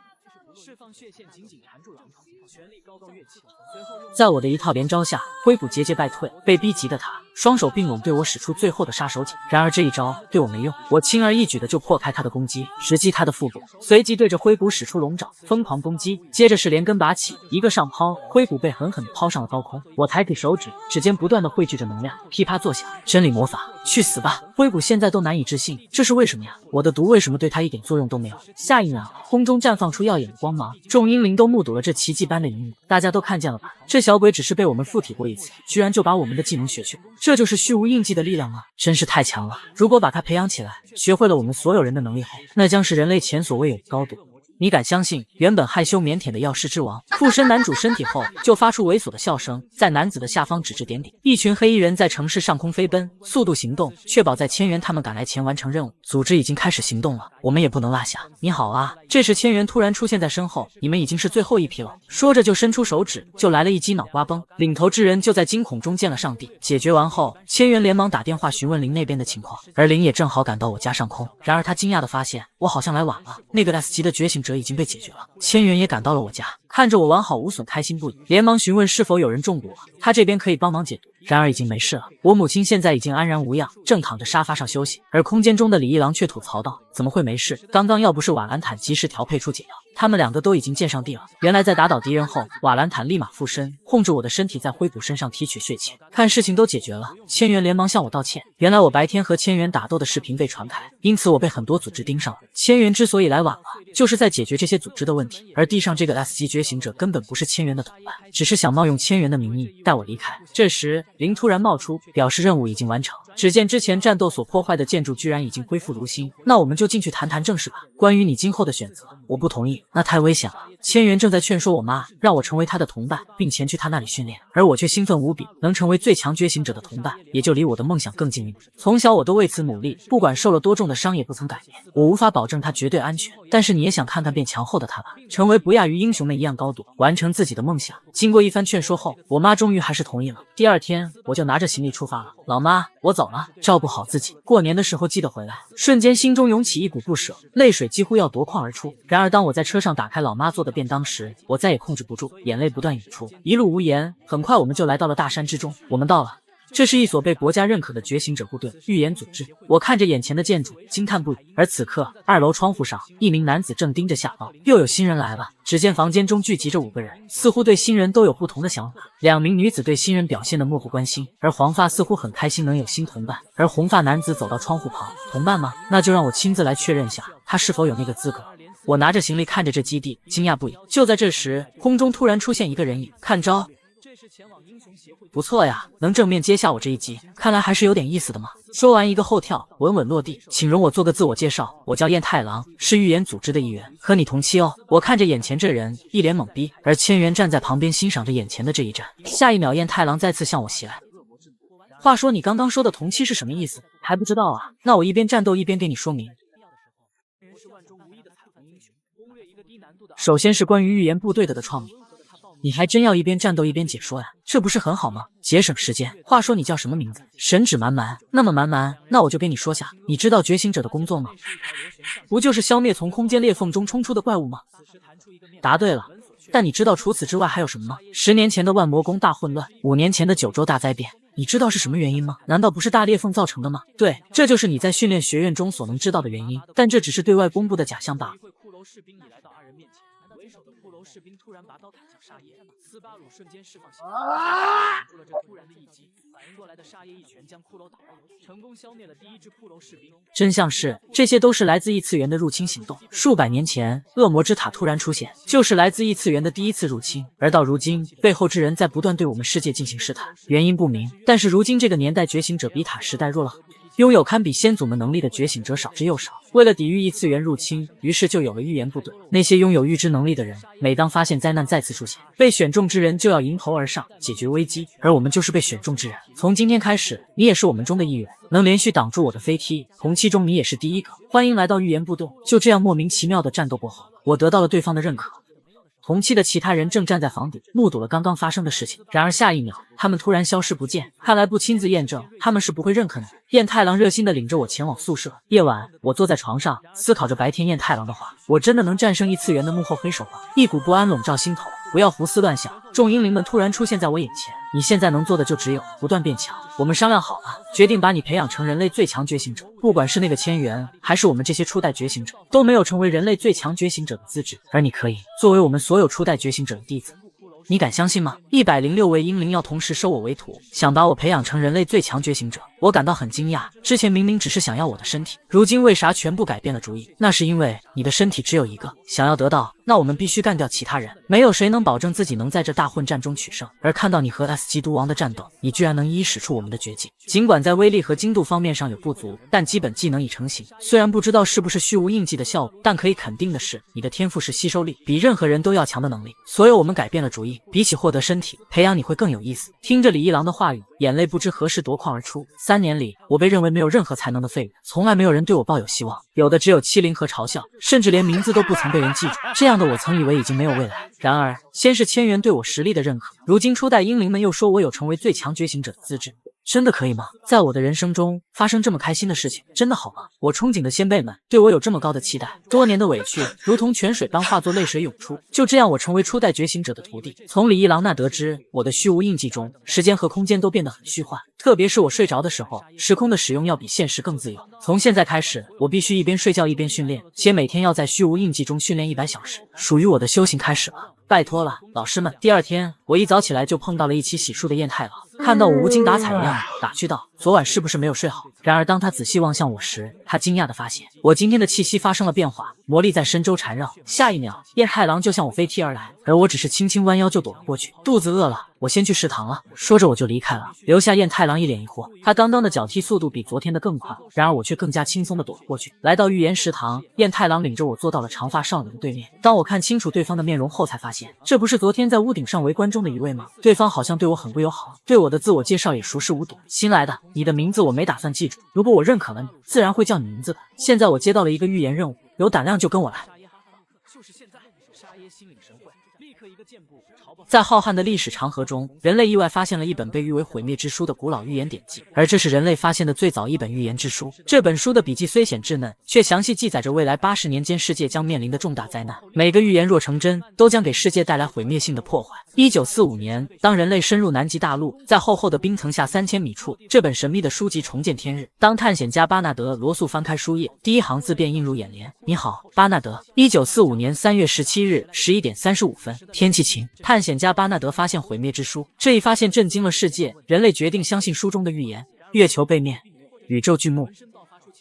释放血线，紧紧缠住狼头，全力高高跃起。随后在我的一套连招下，灰谷节节败退。被逼急的他双手并拢，对我使出最后的杀手锏。然而这一招对我没用，我轻而易举的就破开他的攻击，直击他的腹部，随即对着灰谷使出龙爪，疯狂攻击。接着是连根拔起，一个上抛，灰谷被狠狠抛上了高空。我抬起手指，指尖不断的汇聚着能量，噼啪作响。真理魔法，去死吧！灰谷现在都难以置信，这是为什么呀？我的毒为什么对他一点作用都没有？下一秒，空中绽放出耀眼的光芒，众英灵都目睹了这奇迹般的一幕。大家都看见了吧？这小鬼只是被我们附体过一次，居然就把我们的技能学去了，这就是虚无印记的力量吗？真是太强了！如果把它培养起来，学会了我们所有人的能力后，那将是人类前所未有的高度。你敢相信，原本害羞腼腆的药师之王附身男主身体后，就发出猥琐的笑声，在男子的下方指指点点。一群黑衣人在城市上空飞奔，速度行动，确保在千元他们赶来前完成任务。组织已经开始行动了，我们也不能落下。你好啊！这时千元突然出现在身后，你们已经是最后一批了。说着就伸出手指，就来了一击脑瓜崩。领头之人就在惊恐中见了上帝。解决完后，千元连忙打电话询问林那边的情况，而林也正好赶到我家上空。然而他惊讶地发现，我好像来晚了，那个 S 级的觉醒者已经被解决了。千元也赶到了我家，看着我完好无损，开心不已，连忙询问是否有人中毒了，他这边可以帮忙解毒。然而已经没事了，我母亲现在已经安然无恙，正躺着沙发上休息。而空间中的李一郎却吐槽道：“怎么会没事？刚刚要不是瓦兰坦及时调配出解药，他们两个都已经见上帝了。”原来在打倒敌人后，瓦兰坦立马附身，控制我的身体在灰谷身上提取血钱。看事情都解决了，千元连忙向我道歉。原来我白天和千元打斗的视频被传开，因此我被很多组织盯上了。千元之所以来晚了，就是在解决这些组织的问题。而地上这个 S 级觉醒者根本不是千元的同伴，只是想冒用千元的名义带我离开。这时林突然冒出，表示任务已经完成。只见之前战斗所破坏的建筑居然已经恢复如新，那我们就进去谈谈正事吧。关于你今后的选择，我不同意，那太危险了。千元正在劝说我妈，让我成为她的同伴，并前去她那里训练，而我却兴奋无比，能成为最强觉醒者的同伴，也就离我的梦想更近一步。从小我都为此努力，不管受了多重的伤也不曾改变。我无法保证她绝对安全，但是你也想看看变强后的她吧，成为不亚于英雄们一样高度，完成自己的梦想。经过一番劝说后，我妈终于还是同意了。第二天我就拿着行李出发了。老妈，我走了，照顾好自己，过年的时候记得回来。瞬间心中涌起一股不舍，泪水几乎要夺眶而出。然而当我在车上打开老妈做的便当时，我再也控制不住，眼泪不断涌出。一路无言，很快我们就来到了大山之中。我们到了，这是一所被国家认可的觉醒者部队预言组织。我看着眼前的建筑惊叹不已。而此刻2楼窗户上，一名男子正盯着下方，又有新人来了。只见房间中聚集着5个人，似乎对新人都有不同的想法。2名女子对新人表现的漠不关心，而黄发似乎很开心能有新同伴。而红发男子走到窗户旁，同伴吗？那就让我亲自来确认下他是否有那个资格。我拿着行李看着这基地，惊讶不已。就在这时，空中突然出现一个人影，看招！这是前往英雄协会。不错呀，能正面接下我这一击，看来还是有点意思的嘛。说完一个后跳，稳稳落地。请容我做个自我介绍，我叫燕太郎，是预言组织的一员，和你同期哦。我看着眼前这人，一脸懵逼，而千元站在旁边欣赏着眼前的这一战。下一秒，燕太郎再次向我袭来。话说你刚刚说的同期是什么意思？还不知道啊？那我一边战斗一边给你说明。首先是关于预言部队的创意，你还真要一边战斗一边解说呀？这不是很好吗？节省时间。话说你叫什么名字？神指蛮蛮。那么蛮蛮，那我就跟你说下，你知道觉醒者的工作吗？不就是消灭从空间裂缝中冲出的怪物吗？答对了。但你知道除此之外还有什么吗？10年前的万魔宫大混乱，5年前的九州大灾变，你知道是什么原因吗？难道不是大裂缝造成的吗？对，这就是你在训练学院中所能知道的原因，但这只是对外公布的假象罢了。士兵突然拔刀砍向沙耶，斯巴鲁瞬间释放血，挡住了这突然的一击。反应过来的沙耶一拳将骷髅打落，成功消灭了第1支骷髅士兵。真相是，这些都是来自异次元的入侵行动。数百年前，恶魔之塔突然出现，就是来自异次元的第1次入侵。而到如今，背后之人在不断对我们世界进行试探，原因不明。但是如今这个年代，觉醒者比塔时代弱了很多。拥有堪比先祖们能力的觉醒者少之又少。为了抵御异次元入侵，于是就有了预言部队。那些拥有预知能力的人，每当发现灾难再次出现，被选中之人就要迎头而上，解决危机。而我们就是被选中之人。从今天开始，你也是我们中的一员，能连续挡住我的飞踢，同期中你也是第一个。欢迎来到预言部队。就这样莫名其妙的战斗过后，我得到了对方的认可。同期的其他人正站在房顶，目睹了刚刚发生的事情。然而下一秒，他们突然消失不见。看来不亲自验证，他们是不会认可你。彦太郎热心地领着我前往宿舍。夜晚，我坐在床上，思考着白天彦太郎的话：我真的能战胜异次元的幕后黑手吗？一股不安笼罩心头。不要胡思乱想。众英灵们突然出现在我眼前，你现在能做的就只有不断变强。我们商量好了，决定把你培养成人类最强觉醒者。不管是那个千元，还是我们这些初代觉醒者，都没有成为人类最强觉醒者的资质，而你可以作为我们所有初代觉醒者的弟子。你敢相信吗？106位英灵要同时收我为徒，想把我培养成人类最强觉醒者。我感到很惊讶，之前明明只是想要我的身体，如今为啥全部改变了主意？那是因为你的身体只有一个，想要得到，那我们必须干掉其他人。没有谁能保证自己能在这大混战中取胜。而看到你和 S 级毒王的战斗，你居然能一一使出我们的绝技。尽管在威力和精度方面上有不足，但基本技能已成型。虽然不知道是不是虚无印记的效果，但可以肯定的是，你的天赋是吸收力比任何人都要强的能力。所以我们改变了主意，比起获得身体，培养你会更有意思。听着李一郎的话语，眼泪不知何时夺眶而出。3年里，我被认为没有任何才能的废物，从来没有人对我抱有希望，有的只有欺凌和嘲笑，甚至连名字都不曾被人记住。这样的我曾以为已经没有未来。然而，先是千元对我实力的认可，如今初代英灵们又说我有成为最强觉醒者的资质。真的可以吗？在我的人生中发生这么开心的事情，真的好吗？我憧憬的先辈们对我有这么高的期待，多年的委屈如同泉水般化作泪水涌出。就这样，我成为初代觉醒者的徒弟。从李一郎那得知，我的虚无印记中，时间和空间都变得很虚幻，特别是我睡着的时候，时空的使用要比现实更自由。从现在开始，我必须一边睡觉一边训练，且每天要在虚无印记中训练100小时，属于我的修行开始了。拜托了，老师们。第二天，我一早起来就碰到了一起洗漱的彦太郎，看到我无精打采的样子，打趣道：“昨晚是不是没有睡好？”然而当他仔细望向我时，他惊讶地发现我今天的气息发生了变化，魔力在身周缠绕。下一秒，彦太郎就向我飞踢而来，而我只是轻轻弯腰就躲了过去。肚子饿了，我先去食堂了。说着我就离开了，留下彦太郎一脸疑惑。他刚刚的脚踢速度比昨天的更快，然而我却更加轻松地躲了过去。来到预言食堂，彦太郎领着我坐到了长发少女的对面。当我看清楚对方的面容后，才发现这不是昨天在屋顶上围观中的一位吗？对方好像对我很不友好，对我的自我介绍也熟视无睹。新来的，你的名字我没打算记住，如果我认可了你，自然会叫你名字的。现在我接到了一个预言任务，有胆量就跟我来。就是现在，沙耶心领神会，立刻一个箭步朝爆。在浩瀚的历史长河中，人类意外发现了一本被誉为毁灭之书的古老预言典籍，而这是人类发现的最早一本预言之书。这本书的笔记虽显稚嫩，却详细记载着未来80年间世界将面临的重大灾难。每个预言若成真，都将给世界带来毁灭性的破坏。1945年，当人类深入南极大陆，在厚厚的冰层下3000米处，这本神秘的书籍重见天日。当探险家巴纳德·罗素翻开书页，第一行字便映入眼帘：“你好，巴纳德。1945年3月17日11点35分，天气晴。”探险家巴纳德发现毁灭之书，这一发现震惊了世界，人类决定相信书中的预言。月球背面，宇宙巨幕，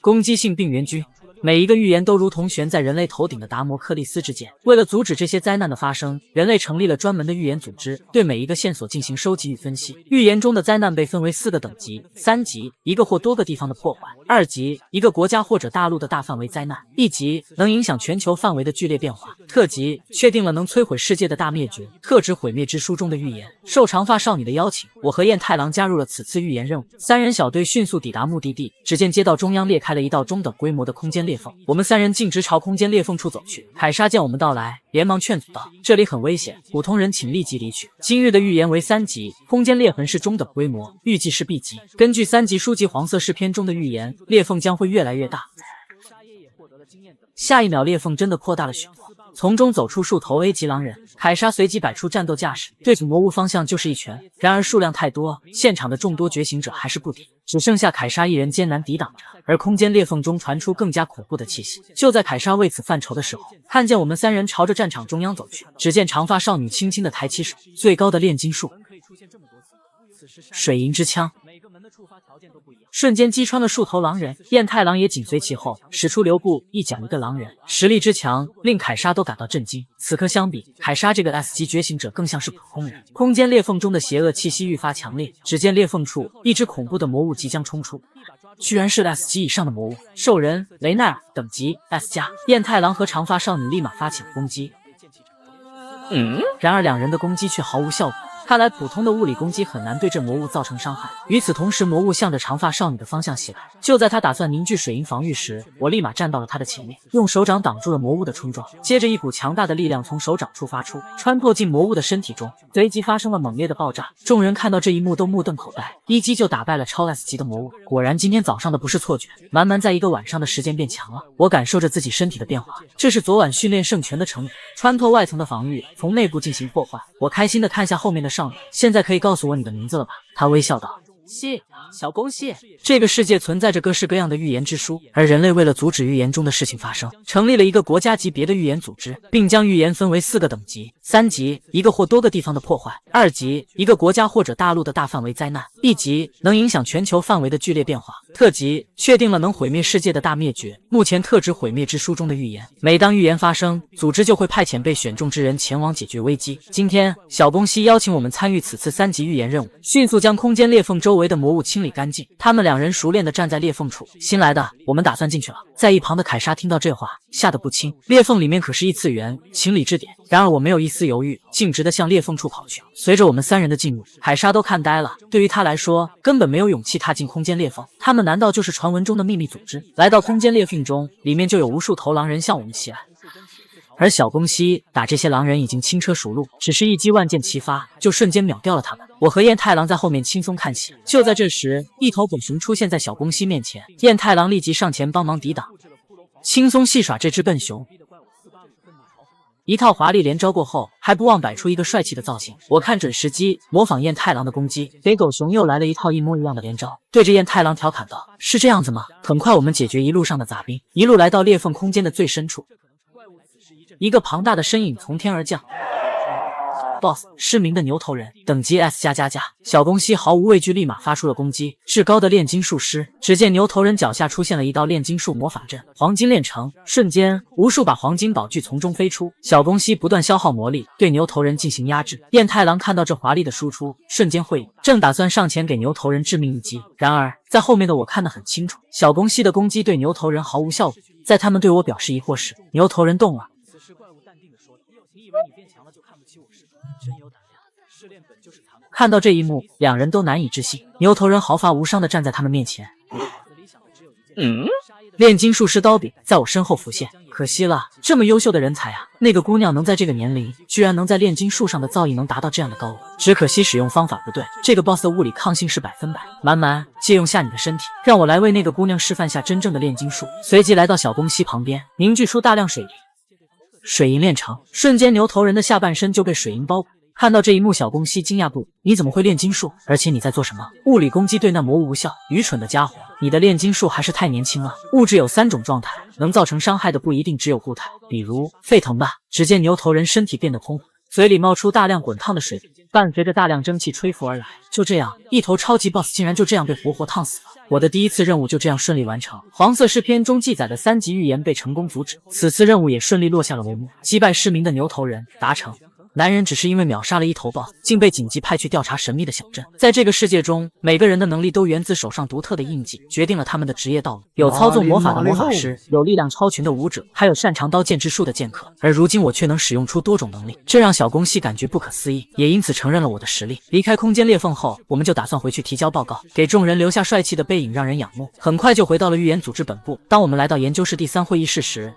攻击性病原菌。每一个预言都如同悬在人类头顶的达摩克利斯之剑。为了阻止这些灾难的发生，人类成立了专门的预言组织，对每一个线索进行收集与分析。预言中的灾难被分为4个等级：3级，一个或多个地方的破坏；2级，一个国家或者大陆的大范围灾难；1级，能影响全球范围的剧烈变化；特级，确定了能摧毁世界的大灭绝。特指毁灭之书中的预言。受长发少女的邀请，我和彦太郎加入了此次预言任务。3人小队迅速抵达目的地，只见街道中央裂开了一道中等规模的空间裂缝，我们3人径直朝空间裂缝处走去。凯莎见我们到来，连忙劝阻道：“这里很危险，普通人请立即离去。”今日的预言为3级，空间裂痕是中等规模，预计是 B 级。根据3级书籍黄色诗篇中的预言，裂缝将会越来越大。下一秒，裂缝真的扩大了许多，从中走出数头 A 级狼人。凯莎随即摆出战斗架势，对准魔物方向就是一拳。然而数量太多，现场的众多觉醒者还是不敌，只剩下凯莎一人艰难抵挡着。而空间裂缝中传出更加恐怖的气息。就在凯莎为此犯愁的时候，看见我们3人朝着战场中央走去。只见长发少女轻轻地抬起手，最高的炼金术，水银之枪。瞬间击穿了数头狼人，燕太郎也紧随其后，使出留步一脚一个狼人，实力之强令凯莎都感到震惊。此刻相比，凯莎这个 S 级觉醒者更像是普通人。空间裂缝中的邪恶气息愈发强烈，只见裂缝处一只恐怖的魔物即将冲出。居然是 S 级以上的魔物，兽人雷奈尔等级 S 加。燕太郎和长发少女立马发起了攻击，然而两人的攻击却毫无效果。看来普通的物理攻击很难对这魔物造成伤害。与此同时，魔物向着长发少女的方向袭来。就在他打算凝聚水银防御时，我立马站到了他的前面，用手掌挡住了魔物的冲撞。接着一股强大的力量从手掌处发出，穿透进魔物的身体中，随即发生了猛烈的爆炸。众人看到这一幕都目瞪口呆，一击就打败了超 S 级的魔物。果然今天早上的不是错觉，蛮蛮在一个晚上的时间变强了。我感受着自己身体的变化，这是昨晚训练圣拳的成果，穿透外层的防御，从内部进行破坏。我开心地看向后面的少女，现在可以告诉我你的名字了吧？她微笑道。谢小公谢。这个世界存在着各式各样的预言之书，而人类为了阻止预言中的事情发生，成立了一个国家级别的预言组织，并将预言分为4个等级：3级一个或多个地方的破坏，2级一个国家或者大陆的大范围灾难，1级能影响全球范围的剧烈变化，特级确定了能毁灭世界的大灭绝。目前特指毁灭之书中的预言，每当预言发生，组织就会派遣被选中之人前往解决危机。今天小宫西邀请我们参与此次3级预言任务，迅速将空间裂缝周围的魔物清理干净。他们两人熟练地站在裂缝处，新来的我们打算进去了。在一旁的凯莎听到这话，吓得不轻。裂缝里面可是异次元，情理之点。然而我没有一丝犹豫，径直地向裂缝处跑去。随着我们3人的进入，凯莎都看呆了。对于她来说，根本没有勇气踏进空间裂缝。他们难道就是传闻中的秘密组织？来到空间裂缝中，里面就有无数头狼人向我们袭来。而小宫西打这些狼人已经轻车熟路，只是一击万箭齐发，就瞬间秒掉了他们。我和燕太郎在后面轻松看戏。就在这时，一头狗熊出现在小宫西面前，燕太郎立即上前帮忙抵挡，轻松戏耍这只笨熊。一套华丽连招过后，还不忘摆出一个帅气的造型。我看准时机，模仿燕太郎的攻击，给狗熊又来了一套一模一样的连招，对着燕太郎调侃道：“是这样子吗？”很快我们解决一路上的杂兵，一路来到裂缝空间的最深处。一个庞大的身影从天而降。BOSS 失明的牛头人，等级 S 加。小宫西毫无畏惧，立马发出了攻击。至高的炼金术师，只见牛头人脚下出现了一道炼金术魔法阵，黄金炼成，瞬间无数把黄金宝具从中飞出。小宫西不断消耗魔力，对牛头人进行压制。燕太郎看到这华丽的输出，瞬间会意，正打算上前给牛头人致命一击，然而在后面的我看得很清楚，小宫西的攻击对牛头人毫无效果。在他们对我表示疑惑时，牛头人动了。此时怪物淡定地说：“你以为你变强了就看不起我是吧？真有胆量！试炼本就是残酷。”看到这一幕，两人都难以置信。牛头人毫发无伤地站在他们面前。炼金术师刀柄在我身后浮现，可惜了，这么优秀的人才啊！那个姑娘能在这个年龄，居然能在炼金术上的造诣能达到这样的高度，只可惜使用方法不对。这个 BOSS 的物理抗性是100%。蛮蛮，借用下你的身体，让我来为那个姑娘示范下真正的炼金术。随即来到小宫西旁边，凝聚出大量水银。水银炼成，瞬间牛头人的下半身就被水银包裹。看到这一幕，小宫西惊讶不已：“你怎么会炼金术？而且你在做什么？物理攻击对那魔物无效，愚蠢的家伙！你的炼金术还是太年轻了。物质有3种状态，能造成伤害的不一定只有固态，比如沸腾吧。”只见牛头人身体变得通红，嘴里冒出大量滚烫的水，伴随着大量蒸汽吹拂而来。就这样，一头超级 BOSS 竟然就这样被活活烫死了。我的第一次任务就这样顺利完成，黄色诗篇中记载的3级预言被成功阻止，此次任务也顺利落下了帷幕，击败失明的牛头人，达成。男人只是因为秒杀了一头 BOSS， 竟被紧急派去调查神秘的小镇。在这个世界中，每个人的能力都源自手上独特的印记，决定了他们的职业道路。有操纵魔法的魔法师，有力量超群的武者，还有擅长刀剑之术的剑客。而如今我却能使用出多种能力，这让小宫西感觉不可思议，也因此承认了我的实力。离开空间裂缝后，我们就打算回去提交报告，给众人留下帅气的背影，让人仰慕。很快就回到了预言组织本部。当我们来到研究室第3会议室时，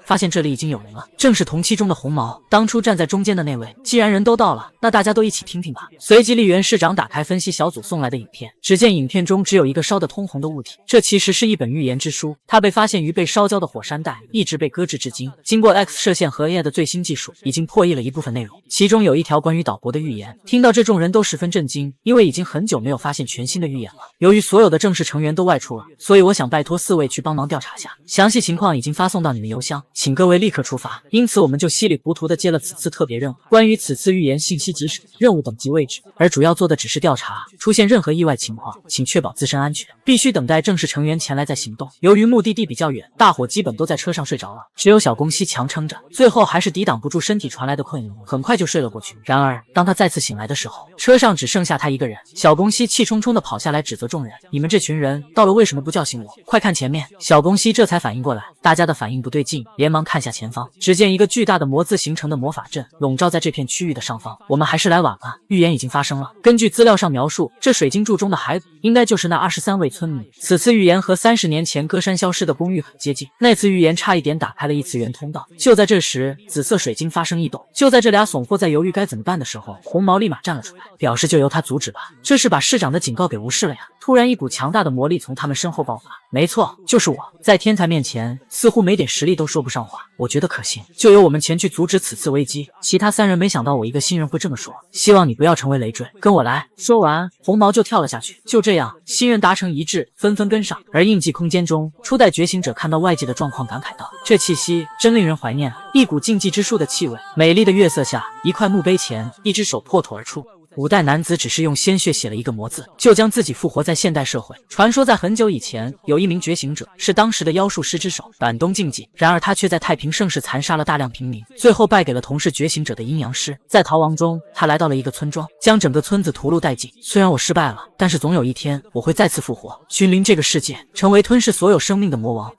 发现这里已经有人了，正是同期中的红毛，当初站在中间的那位。既然人都到了，那大家都一起听听吧。随即立原市长打开分析小组送来的影片，只见影片中只有一个烧得通红的物体，这其实是一本预言之书。它被发现于被烧焦的火山带，一直被搁置至今。经过 X 射线和 AI 的最新技术，已经破译了一部分内容，其中有一条关于岛国的预言。听到这，众人都十分震惊，因为已经很久没有发现全新的预言了。由于所有的正式成员都外出了，所以我想拜托4位去帮忙调查下，详细情况已经发送到你们邮箱。请各位立刻出发。因此我们就稀里糊涂的接了此次特别任务。关于此次预言信息即时，任务等级位置，而主要做的只是调查，出现任何意外情况，请确保自身安全，必须等待正式成员前来再行动。由于目的地比较远，大伙基本都在车上睡着了，只有小宫西强撑着，最后还是抵挡不住身体传来的困意，很快就睡了过去。然而当他再次醒来的时候，车上只剩下他一个人。小宫西气冲冲地跑下来指责众人：你们这群人到了为什么不叫醒我？快看前面！小宫西这才反应过来，大家的反应不对劲，连忙看下前方，只见一个巨大的魔字形成的魔法阵笼罩在这片区域的上方。我们还是来晚了，预言已经发生了。根据资料上描述，这水晶柱中的骸骨应该就是那23位村民。此次预言和30年前歌山消失的公寓很接近，那次预言差一点打开了异次元通道。就在这时，紫色水晶发生异动。就在这俩怂货在犹豫该怎么办的时候，红毛立马站了出来，表示就由他阻止吧。这是把市长的警告给无视了呀！突然一股强大的魔力从他们身后爆发。没错，就是我。在天才面前，似乎没点实力都说不上话。我觉得可行，就由我们前去阻止此次危机。其他3人没想到我一个新人会这么说，希望你不要成为累赘，跟我来。说完，红毛就跳了下去。就这样，新人达成一致，纷纷跟上。而印记空间中，初代觉醒者看到外界的状况，感慨道：这气息真令人怀念啊！一股禁忌之术的气味。美丽的月色下，一块墓碑前，一只手破土而出。5代男子只是用鲜血写了一个魔字，就将自己复活在现代社会。传说在很久以前，有一名觉醒者，是当时的妖术师之首板东竞技，然而他却在太平盛世残杀了大量平民，最后败给了同是觉醒者的阴阳师。在逃亡中，他来到了一个村庄，将整个村子屠戮殆尽。虽然我失败了，但是总有一天我会再次复活，君临这个世界，成为吞噬所有生命的魔王。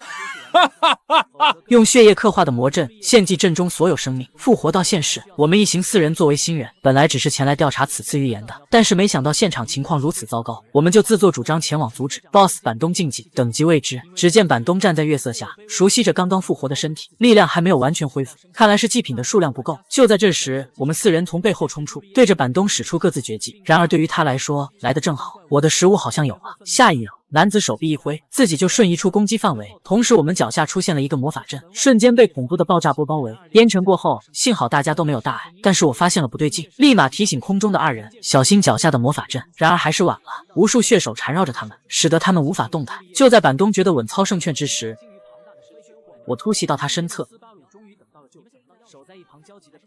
用血液刻画的魔阵，献祭阵中所有生命，复活到现世。我们一行4人作为新人，本来只是前来调查此次预言的，但是没想到现场情况如此糟糕，我们就自作主张前往阻止。BOSS 板东竞技，等级未知。只见板东站在月色下，熟悉着刚刚复活的身体，力量还没有完全恢复，看来是祭品的数量不够。就在这时，我们4人从背后冲出，对着板东使出各自绝技。然而对于他来说，来得正好，我的食物好像有了。下一秒，男子手臂一挥，自己就瞬移出攻击范围，同时我们脚下出现了一个魔法阵，瞬间被恐怖的爆炸波包围。烟尘过后，幸好大家都没有大碍，但是我发现了不对劲，立马提醒空中的2人小心脚下的魔法阵。然而还是晚了，无数血手缠绕着他们，使得他们无法动弹。就在板东觉得稳操胜券之时，我突袭到他身侧，守在一旁焦急的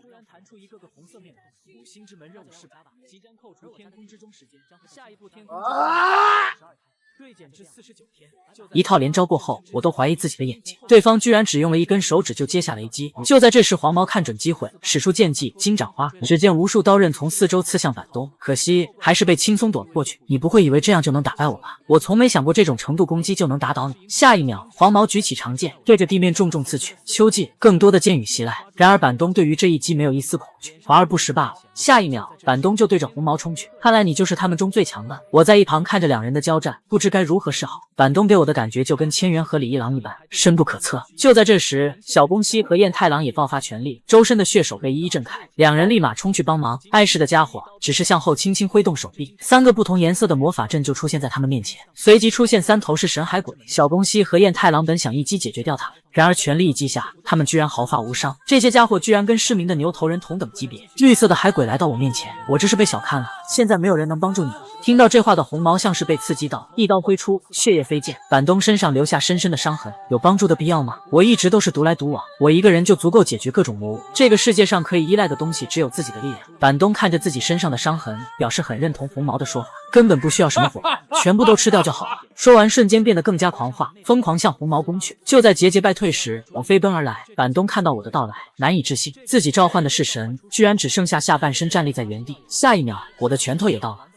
突然弹出一个个红色面孔，五星之门任务失败，即将扣除天空之中时间，下一步天空之中12台。锐减至49天。一套连招过后，我都怀疑自己的眼睛，对方居然只用了1根手指就接下雷击。就在这时，黄毛看准机会，使出剑技金斩花，只见无数刀刃从4周刺向板东，可惜还是被轻松躲了过去。你不会以为这样就能打败我吧？我从没想过这种程度攻击就能打倒你。下一秒，黄毛举起长剑，对着地面重重刺去。秋季，更多的剑雨袭来，然而板东对于这一击没有一丝恐惧，华而不实罢了。下一秒，板东就对着红毛冲去，看来你就是他们中最强的。我在一旁看着2人的交战，不知该如何是好。板东给我的感觉就跟千元和李一郎一般，深不可测。就在这时，小宫西和彦太郎也爆发全力，周身的血手被一一震开，2人立马冲去帮忙。碍事的家伙只是向后轻轻挥动手臂，3个不同颜色的魔法阵就出现在他们面前，随即出现3头是神海鬼。小宫西和彦太郎本想一击解决掉他们，然而全力一击下，他们居然毫发无伤。这些家伙居然跟失明的牛头人同等级别。绿色的海鬼来到我面前，我这是被小看了，现在没有人能帮助你了。听到这话的红毛像是被刺激到，一刀挥出，血液飞溅，板东身上留下深深的伤痕。有帮助的必要吗？我一直都是独来独往，我一个人就足够解决各种魔物。这个世界上可以依赖的东西只有自己的力量。板东看着自己身上的伤痕，表示很认同红毛的说法，根本不需要什么火，全部都吃掉就好了。说完，瞬间变得更加狂化，疯狂向红毛攻去。就在节节败退时，我飞奔而来。板东看到我的到来，难以置信，自己召唤的是神，居然只剩下下半身站立在原地。下一秒，我的拳头也到了。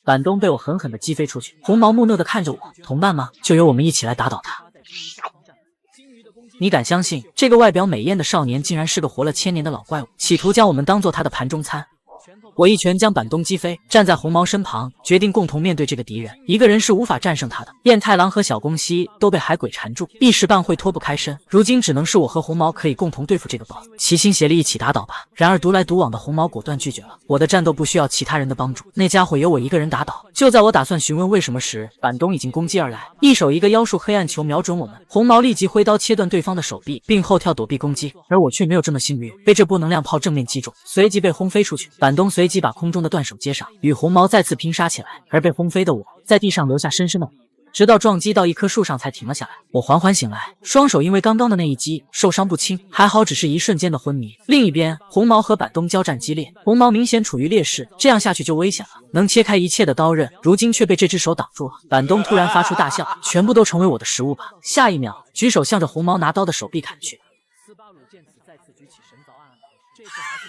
板东被我狠狠地击飞出去，红毛木讷地看着我，同伴吗？就由我们一起来打倒他。你敢相信这个外表美艳的少年竟然是个活了1000年的老怪物，企图将我们当做他的盘中餐？我一拳将板东击飞，站在红毛身旁，决定共同面对这个敌人。一个人是无法战胜他的。彦太郎和小宫西都被海鬼缠住，一时半会脱不开身。如今只能是我和红毛可以共同对付这个 BOSS， 齐心协力一起打倒吧。然而独来独往的红毛果断拒绝了，我的战斗不需要其他人的帮助，那家伙由我一个人打倒。就在我打算询问为什么时，板东已经攻击而来，一手一个妖术黑暗球瞄准我们。红毛立即挥刀切断对方的手臂，并后跳躲避攻击，而我却没有这么幸运，被这波能量炮正面击中，随即被轰飞出去。板东随即把空中的断手接上，与红毛再次拼杀起来，而被轰飞的我在地上留下深深的直到撞击到一棵树上才停了下来。我缓缓醒来，双手因为刚刚的那一击受伤不轻，还好只是一瞬间的昏迷。另一边，红毛和板东交战激烈，红毛明显处于劣势，这样下去就危险了。能切开一切的刀刃，如今却被这只手挡住了。板东突然发出大笑，全部都成为我的食物吧。下一秒，举手向着红毛拿刀的手臂砍去。斯巴鲁见此再次举起神凿暗暗，这次还是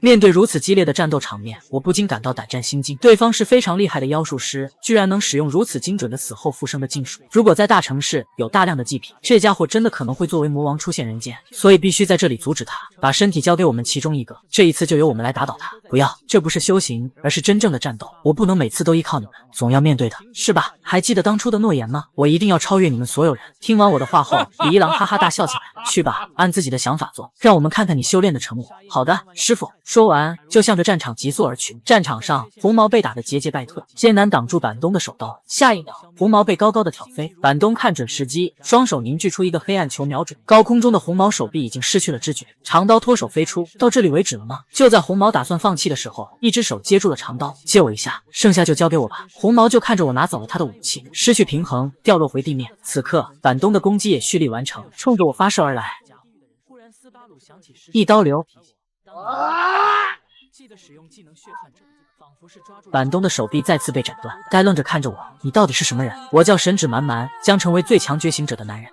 面对如此激烈的战斗场面，我不禁感到胆战心惊。对方是非常厉害的妖术师，居然能使用如此精准的死后复生的禁术。如果在大城市有大量的祭品，这家伙真的可能会作为魔王出现人间，所以必须在这里阻止他，把身体交给我们其中一个。这一次就由我们来打倒他。不要，这不是修行，而是真正的战斗。我不能每次都依靠你们，总要面对的，是吧？还记得当初的诺言吗？我一定要超越你们所有人。听完我的话后，李一郎哈哈大笑起来。去吧，按自己的想法做，让我们看看你修炼的成果。好的，师傅。说完，就向着战场急速而去。战场上，红毛被打得节节败退，艰难挡住板东的手刀。下一秒，红毛被高高的挑飞，板东看准时机，双手凝聚出一个黑暗球瞄准。高空中的红毛手臂已经失去了知觉，长刀脱手飞出。到这里为止了吗？就在红毛打算放弃的时候，一只手接住了长刀，借我一下，剩下就交给我吧。红毛就看着我拿走了他的武器，失去平衡，掉落回地面。此刻，板东的攻击也蓄力完成，冲着我发射而来。一刀流。板东的手臂再次被斩断，呆愣着看着我，你到底是什么人？我叫神指蛮蛮，将成为最强觉醒者的男人。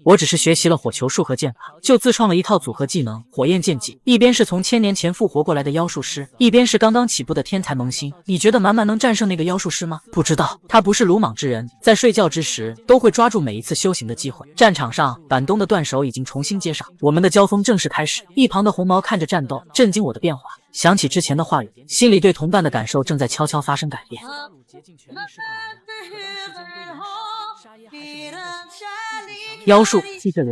我只是学习了火球术和剑法，就自创了一套组合技能火焰剑技，一边是从1000年前复活过来的妖术师，一边是刚刚起步的天才萌新。你觉得满满能战胜那个妖术师吗？不知道，他不是鲁莽之人，在睡觉之时都会抓住每一次修行的机会。战场上，板东的断手已经重新接上，我们的交锋正式开始。一旁的红毛看着战斗，震惊我的变化，想起之前的话语，心里对同伴的感受正在悄悄发生改变。妖术记这里。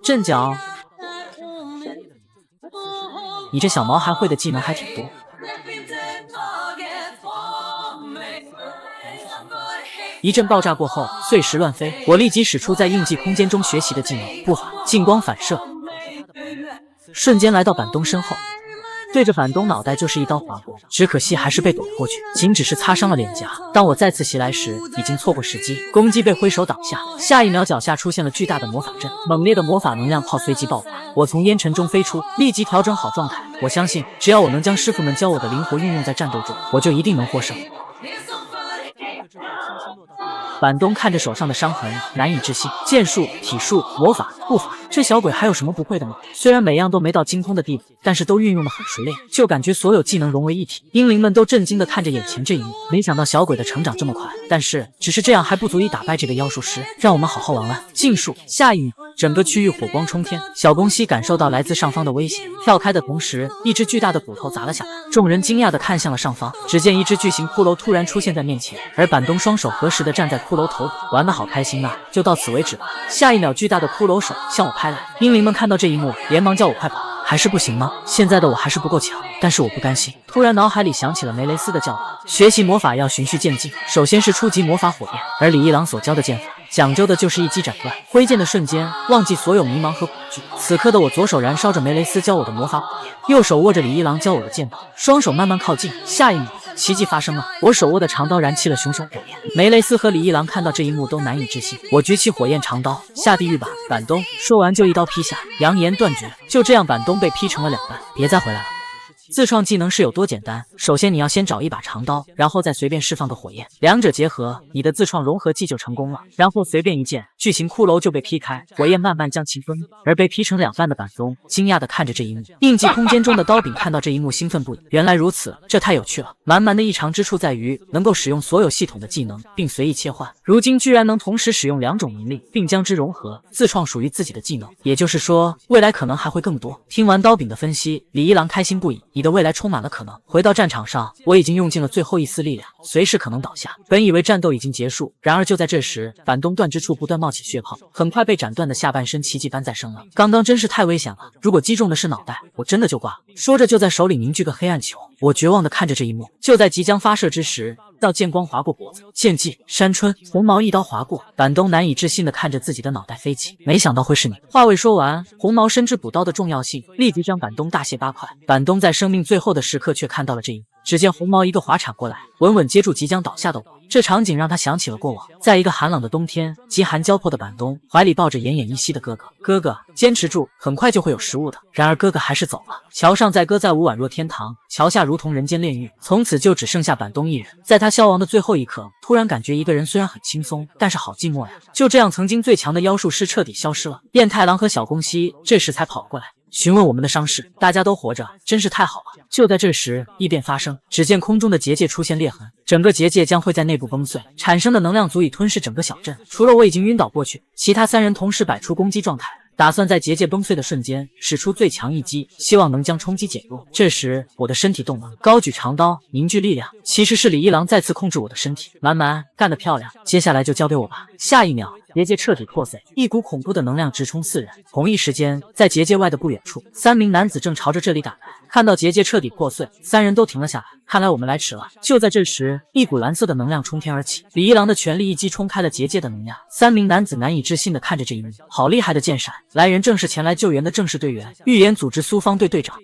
阵脚，你这小毛孩会的技能还挺多。一阵爆炸过后，碎石乱飞，我立即使出在印记空间中学习的技能不法净光反射，瞬间来到板东身后。对着板东脑袋就是一刀划过，只可惜还是被躲了过去，仅只是擦伤了脸颊。当我再次袭来时，已经错过时机，攻击被挥手挡下。下一秒，脚下出现了巨大的魔法阵，猛烈的魔法能量炮随即爆发。我从烟尘中飞出，立即调整好状态。我相信，只要我能将师傅们教我的灵活运用在战斗中，我就一定能获胜。板东看着手上的伤痕，难以置信。剑术、体术、魔法、步法，这小鬼还有什么不会的吗？虽然每样都没到精通的地步，但是都运用得很熟练，就感觉所有技能融为一体。英灵们都震惊地看着眼前这一幕，没想到小鬼的成长这么快。但是，只是这样还不足以打败这个妖术师，让我们好好玩玩。禁术，下一秒，整个区域火光冲天。小宫西感受到来自上方的威胁，跳开的同时，一只巨大的骨头砸了下来。众人惊讶地看向了上方，只见一只巨型骷髅突然出现在面前，而板东双手合十地站在骷髅头顶，玩得好开心啊！就到此为止吧。下一秒，巨大的骷髅手向我拍来，英灵们看到这一幕，连忙叫我快跑。还是不行吗？现在的我还是不够强，但是我不甘心。突然脑海里想起了梅雷斯的教导，学习魔法要循序渐进，首先是初级魔法火焰，而李一郎所教的剑法讲究的就是一击斩断，挥剑的瞬间忘记所有迷茫和恐惧。此刻的我左手燃烧着梅雷斯教我的魔法火焰，右手握着李一郎教我的剑道，双手慢慢靠近。下一秒，奇迹发生了，我手握的长刀燃起了熊熊火焰。梅雷斯和李一郎看到这一幕都难以置信。我举起火焰长刀，下地狱吧，板东！说完就一刀劈下，扬言断绝。就这样，板东被劈成了2半，别再回来了。自创技能是有多简单？首先你要先找一把长刀，然后再随便释放个火焰，两者结合，你的自创融合技就成功了。然后随便一剑，巨型骷髅就被劈开，火焰慢慢将其分离。而被劈成2半的板东惊讶地看着这一幕，印记空间中的刀柄看到这一幕兴奋不已。原来如此，这太有趣了。满满的异常之处在于能够使用所有系统的技能，并随意切换。如今居然能同时使用2种能力，并将之融合，自创属于自己的技能。也就是说，未来可能还会更多。听完刀柄的分析，李一郎开心不已。你的未来充满了可能。回到战场上，我已经用尽了最后一丝力量，随时可能倒下。本以为战斗已经结束，然而就在这时，板东断之处不断冒起血泡，很快被斩断的下半身奇迹般再生了。刚刚真是太危险了，如果击中的是脑袋，我真的就挂了。说着就在手里凝聚个黑暗球，我绝望地看着这一幕。就在即将发射之时，一道剑光划过脖子，剑迹山春，红毛一刀划过。板东难以置信地看着自己的脑袋飞起，没想到会是你。话未说完，红毛深知补刀的重要性，立即将板东大卸八块。板东在生命最后的时刻却看到了这一幕，只见红毛一个滑铲过来，稳稳接住即将倒下的我。这场景让他想起了过往，在一个寒冷的冬天，饥寒交迫的板东怀里抱着奄奄一息的哥哥。哥哥，坚持住，很快就会有食物的。然而哥哥还是走了。桥上载歌载舞宛若天堂，桥下如同人间炼狱。从此就只剩下板东一人。在他消亡的最后一刻，突然感觉一个人虽然很轻松，但是好寂寞呀。就这样，曾经最强的妖术师彻底消失了。变太郎和小宫西这时才跑过来询问我们的伤势，大家都活着，真是太好了。就在这时，异变发生，只见空中的结界出现裂痕，整个结界将会在内部崩碎，产生的能量足以吞噬整个小镇。除了我已经晕倒过去，其他3人同时摆出攻击状态，打算在结界崩碎的瞬间使出最强一击，希望能将冲击减弱。这时，我的身体动了，高举长刀，凝聚力量。其实是李一郎再次控制我的身体。满满，干得漂亮，接下来就交给我吧。下一秒，结界彻底破碎，一股恐怖的能量直冲4人。同一时间，在结界外的不远处，3名男子正朝着这里赶来。看到结界彻底破碎，3人都停了下来。看来我们来迟了。就在这时，一股蓝色的能量冲天而起，李一郎的全力一击冲开了结界的能量。3名男子难以置信地看着这一幕，好厉害的剑闪！来人正是前来救援的正式队员，预言组织苏方队队长。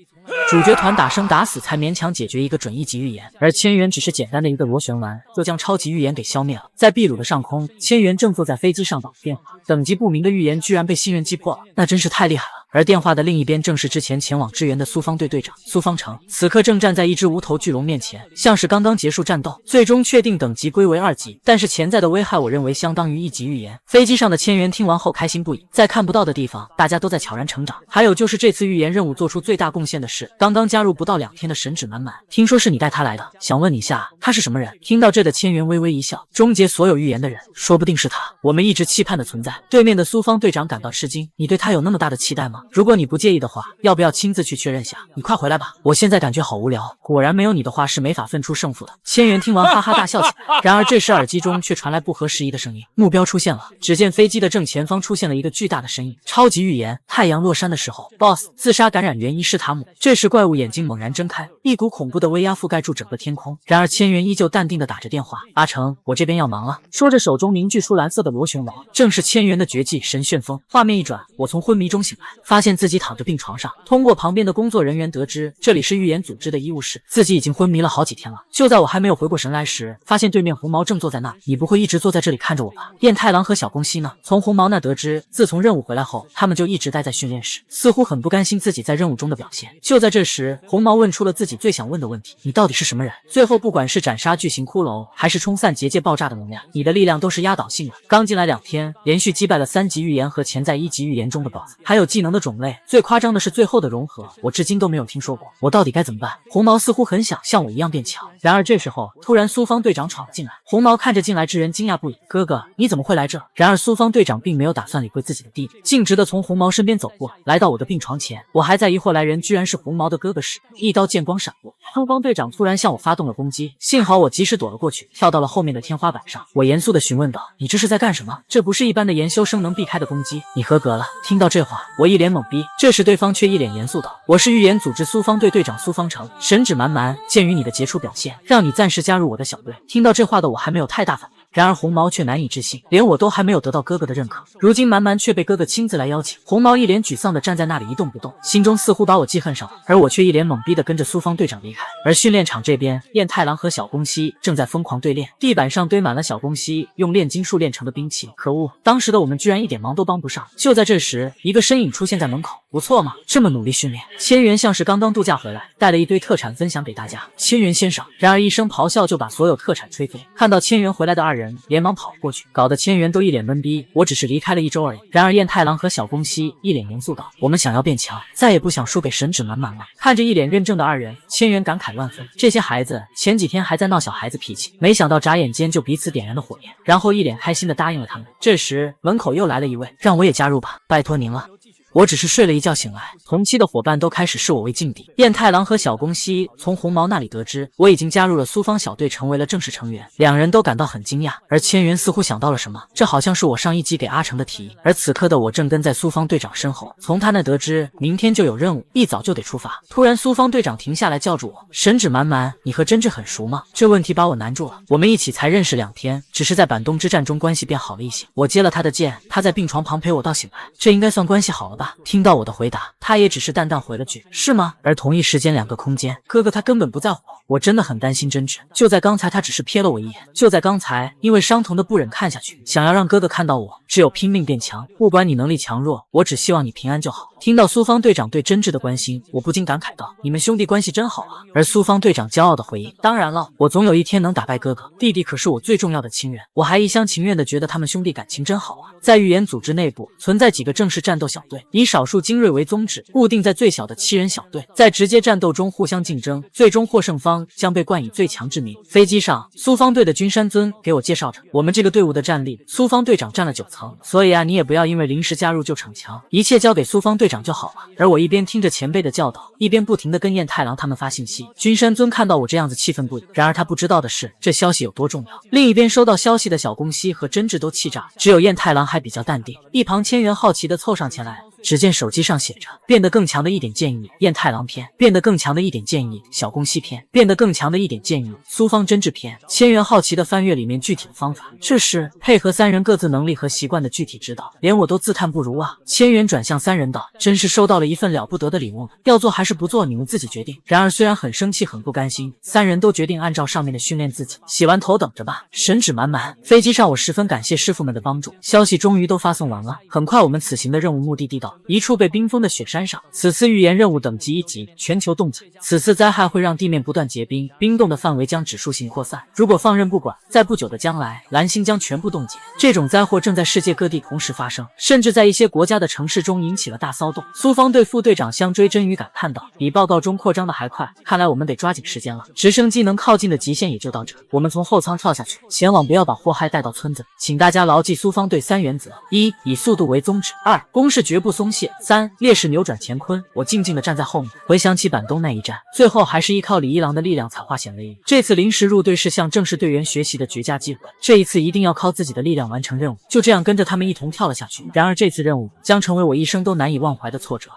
主角团打生打死才勉强解决一个准1级预言，而千元只是简单的一个螺旋丸，就将超级预言给消灭了。在秘鲁的上空，千元正坐在飞机上打电话，等级不明的预言居然被新人击破了，那真是太厉害了。而电话的另一边正是之前前往支援的苏方队队长苏方成，此刻正站在一只无头巨龙面前，像是刚刚结束战斗，最终确定等级归为2级，但是潜在的危害我认为相当于1级预言。飞机上的千元听完后开心不已，在看不到的地方，大家都在悄然成长。还有就是这次预言任务做出最大贡献的是刚刚加入不到2天的神指满满，听说是你带他来的，想问你下他是什么人？听到这的千元微微一笑，终结所有预言的人，说不定是他，我们一直期盼的存在。对面的苏方队长感到吃惊，你对他有那么大的期待吗？如果你不介意的话，要不要亲自去确认下？你快回来吧，我现在感觉好无聊。果然没有你的话是没法分出胜负的。千元听完哈哈大笑起来，然而这时耳机中却传来不合时宜的声音，目标出现了。只见飞机的正前方出现了一个巨大的身影，超级预言：太阳落山的时候 ，BOSS 自杀感染源伊施塔姆。这时怪物眼睛猛然睁开，一股恐怖的威压覆盖住整个天空。然而千元依旧淡定地打着电话：阿成，我这边要忙了。说着手中凝聚出蓝色的螺旋丸，正是千元的绝技神旋风。画面一转，我从昏迷中醒来，发现自己躺着病床上。通过旁边的工作人员得知，这里是预言组织的医务室，自己已经昏迷了好几天了。就在我还没有回过神来时，发现对面红毛正坐在那。你不会一直坐在这里看着我吧？变太郎和小宫西呢？从红毛那得知，自从任务回来后，他们就一直待在训练室，似乎很不甘心自己在任务中的表现。就在这时，红毛问出了自己最想问的问题：你到底是什么人？最后不管是斩杀巨型骷髅，还是冲散结界爆炸的能量，你的力量都是压倒性的。刚进来2天，连续击败了3级预言和潜在1级预言中的 BOSS， 还有技能的种类，最夸张的是最后的融合，我至今都没有听说过。我到底该怎么办？红毛似乎很想像我一样变强。然而这时候，突然苏方队长闯了进来，红毛看着进来之人惊讶不已：哥哥，你怎么会来这？然而苏方队长并没有打算理会自己的弟弟，径直的从红毛身边走过，来到我的病床前。我还在疑惑来人居然是红毛的哥哥时，一刀剑光闪过，苏方队长突然向我发动了攻击，幸好我及时躲了过去，跳到了后面的天花板上。我严肃的询问道：你这是在干什么？这不是一般的研修生能避开的攻击，你合格了。听到这话，我一脸懵逼，这时对方却一脸严肃道：我是预言组织苏方队队长苏方成，神指满满，鉴于你的杰出表现，让你暂时加入我的小队。听到这话的我还没有太大反应，然而红毛却难以置信，连我都还没有得到哥哥的认可，如今满满却被哥哥亲自来邀请。红毛一脸沮丧地站在那里一动不动，心中似乎把我记恨上了，而我却一脸懵逼地跟着苏方队长离开。而训练场这边，变太郎和小宫西正在疯狂对练，地板上堆满了小宫西用炼金术炼成的兵器。可恶，当时的我们居然一点忙都帮不上。就在这时，一个身影出现在门口，不错嘛，这么努力训练。千元像是刚刚度假回来，带了一堆特产分享给大家。千元先生，然而一声咆哮就把所有特产吹飞。看到千元回来的2人连忙跑过去，搞得千元都一脸懵逼。我只是离开了1周而已。然而彦太郎和小宫西一脸严肃道：我们想要变强，再也不想输给神指满满了。看着一脸认真的2人，千元感慨万分。这些孩子前几天还在闹小孩子脾气，没想到眨眼间就彼此点燃了火焰，然后一脸开心的答应了他们。这时门口又来了一位：让我也加入吧，拜托您了。我只是睡了一觉醒来，同期的伙伴都开始视我为劲敌。燕太郎和小宫西从红毛那里得知我已经加入了苏方小队，成为了正式成员，两人都感到很惊讶。而千元似乎想到了什么，这好像是我上一集给阿成的提议。而此刻的我正跟在苏方队长身后，从他那得知明天就有任务，一早就得出发。突然苏方队长停下来叫住我，神指满满，你和真治很熟吗？这问题把我难住了。我们一起才认识2天，只是在板东之战中关系变好了一些。我接了他的剑，他在病床旁陪我到醒来，这应该算关系好了吧？听到我的回答，他也只是淡淡回了句是吗？而同一时间2个空间，哥哥他根本不在乎我，真的很担心真治。就在刚才他只是瞥了我一眼，就在刚才因为伤疼的不忍看下去，想要让哥哥看到我，只有拼命变强，不管你能力强弱，我只希望你平安就好。听到苏方队长对真治的关心，我不禁感慨道，你们兄弟关系真好啊。而苏方队长骄傲的回应，当然了，我总有一天能打败哥哥，弟弟可是我最重要的亲人。我还一厢情愿的觉得他们兄弟感情真好啊。在预言组织内部存在几个正式战斗小队，以少数精锐为宗旨，固定在最小的7人小队，在直接战斗中互相竞争，最终获胜方将被冠以最强之名。飞机上，苏方队的君山尊给我介绍着我们这个队伍的战力，苏方队长占了9层，所以啊，你也不要因为临时加入就逞强，一切交给苏方队长就好了。而我一边听着前辈的教导，一边不停地跟燕太郎他们发信息。君山尊看到我这样子气愤不已，然而他不知道的是这消息有多重要。另一边收到消息的小宫西和真治都气炸，只有燕太郎还比较淡定。一旁千元好奇地凑上前来，只见手机上写着变得更强的一点建议燕太郎篇，变得更强的一点建议小宫西篇，变得更强的一点建议苏方真治篇。千元好奇地翻阅里面具体的方法，这是配合3人各自能力和习惯的具体指导，连我都自叹不如啊。千元转向3人道，真是收到了一份了不得的礼物呢，要做还是不做你们自己决定。然而虽然很生气很不甘心，3人都决定按照上面的训练自己，洗完头等着吧。神旨满满。飞机上我十分感谢师傅们的帮助，消息终于都发送完了。很快我们此行的任务目的地到一处被冰封的雪山上，此次预言任务等级1级，全球冻结。此次灾害会让地面不断结冰，冰冻的范围将指数性扩散，如果放任不管，在不久的将来，蓝星将全部冻结。这种灾祸正在世界各地同时发生，甚至在一些国家的城市中引起了大骚动。苏方队副队长香追真语感叹道，比报告中扩张的还快，看来我们得抓紧时间了。直升机能靠近的极限也就到这，我们从后舱跳下去，前往不要把祸害带到村子。请大家牢记苏方队3原则：1. 以速度为宗旨； 2. 攻势绝不松懈； 3. 劣势扭转乾坤。我静静地站在后面，回想起板东那一战，最后还是依靠李一郎的力量才化险为夷。这次临时入队是向正式队员学习的绝佳机会，这一次一定要靠自己的力量完成任务。就这样跟着他们一同跳了下去。然而这次任务将成为我一生都难以忘怀的挫折。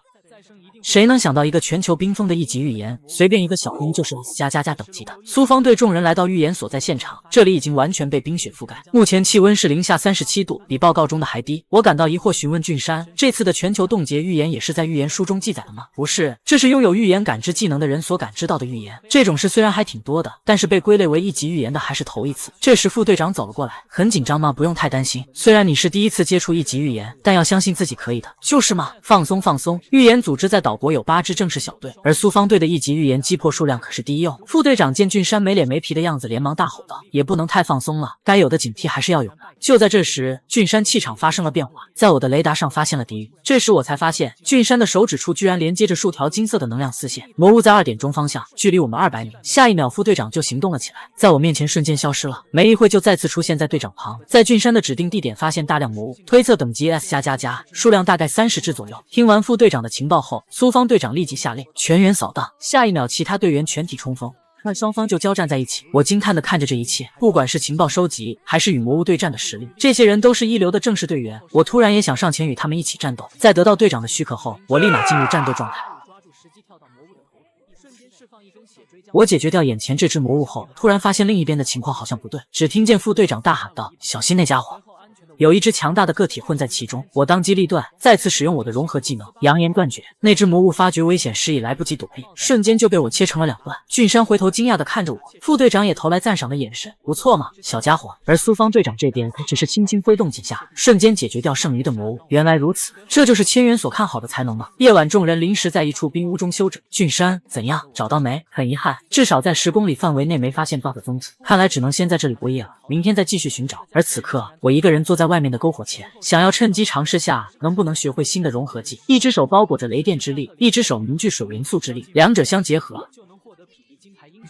谁能想到一个全球冰封的1级预言，随便一个小兵就是 S+++ 等级的。苏方队众人来到预言所在现场，这里已经完全被冰雪覆盖，目前气温是-37度，比报告中的还低。我感到疑惑，询问俊山，这次的全球冻结预言也是在预言书中记载的吗？不是，这是拥有预言感知技能的人所感知到的预言。这种事虽然还挺多的，但是被归类为1级预言的还是头一次。这时副队长走了过来，很紧张吗？不用太担心，虽然你是第一次接触1级预言，但要相信自己可以的。就是吗？放松放松。预言组织在岛国有8支正式小队，而苏方队的1级预言击破数量可是第一哦。副队长见俊山没脸没皮的样子，连忙大吼道：“也不能太放松了，该有的警惕还是要有的。”就在这时，俊山气场发生了变化，在我的雷达上发现了敌语。这时我才发现，俊山的手指处居然连接着数条金色的能量丝线。魔物在2点钟方向，距离我们200米。下一秒，副队长就行动了起来，在我面前瞬间消失了。没一会就再次出现在队长旁，在俊山的指定地点发现大量魔物，推测等级 S+++，数量大概30只左右。听完副队长的情报后，苏方队长立即下令全员扫荡。下一秒，其他队员全体冲锋，看双方就交战在一起。我惊叹地看着这一切，不管是情报收集还是与魔物对战的实力，这些人都是一流的正式队员。我突然也想上前与他们一起战斗。在得到队长的许可后，我立马进入战斗状态。我解决掉眼前这只魔物后，突然发现另一边的情况好像不对，只听见副队长大喊道：“小心那家伙！”有一只强大的个体混在其中，我当机立断，再次使用我的融合技能扬言断绝。那只魔物发觉危险时已来不及躲避，瞬间就被我切成了2段。俊山回头惊讶地看着我，副队长也投来赞赏的眼神，不错嘛，小家伙。而苏方队长这边只是轻轻挥动几下，瞬间解决掉剩余的魔物。原来如此，这就是千元所看好的才能吗？夜晚，众人临时在一处冰屋中休整。俊山怎样，找到没？很遗憾，至少在10公里范围内没发现 bug 踪迹，看来只能先在这里过夜了，明天再继续寻找。而此刻，我一个人坐在外面的篝火前，想要趁机尝试下能不能学会新的融合技。一只手包裹着雷电之力，一只手凝聚水元素之力，两者相结合，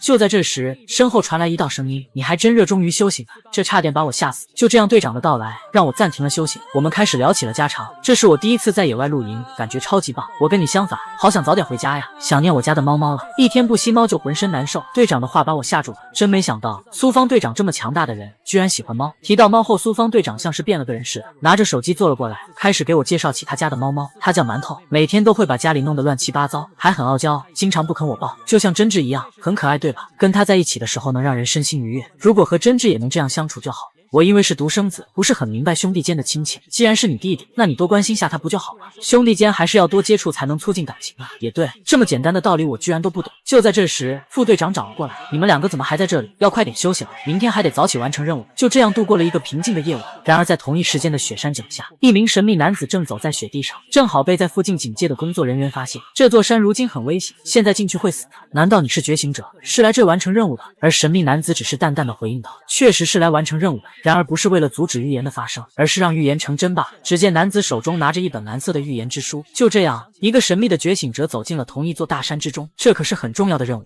就在这时，身后传来一道声音：“你还真热衷于修行啊！”这差点把我吓死。就这样，队长的到来让我暂停了修行，我们开始聊起了家常。这是我第一次在野外露营，感觉超级棒。我跟你相反，好想早点回家呀，想念我家的猫猫了。一天不吸猫就浑身难受。队长的话把我吓住了，真没想到苏方队长这么强大的人，居然喜欢猫。提到猫后，苏方队长像是变了个人似的，拿着手机坐了过来，开始给我介绍起他家的猫猫。他叫馒头，每天都会把家里弄得乱七八糟，还很傲娇，经常不肯我抱，就像真挚一样，很可爱，对吧？跟他在一起的时候能让人身心愉悦，如果和真挚也能这样相处就好。我因为是独生子，不是很明白兄弟间的亲情。既然是你弟弟，那你多关心下他不就好了？兄弟间还是要多接触才能促进感情啊。也对，这么简单的道理我居然都不懂。就在这时，副队长找了过来，你们两个怎么还在这里？要快点休息了，明天还得早起完成任务。就这样度过了一个平静的夜晚。然而在同一时间的雪山脚下，一名神秘男子正走在雪地上，正好被在附近警戒的工作人员发现。这座山如今很危险，现在进去会死的。难道你是觉醒者，是来这完成任务的？而神秘男子只是淡淡的回应道：“确实是来完成任务的。”然而不是为了阻止预言的发生，而是让预言成真罢了。只见男子手中拿着一本蓝色的预言之书。就这样，一个神秘的觉醒者走进了同一座大山之中，这可是很重要的任务。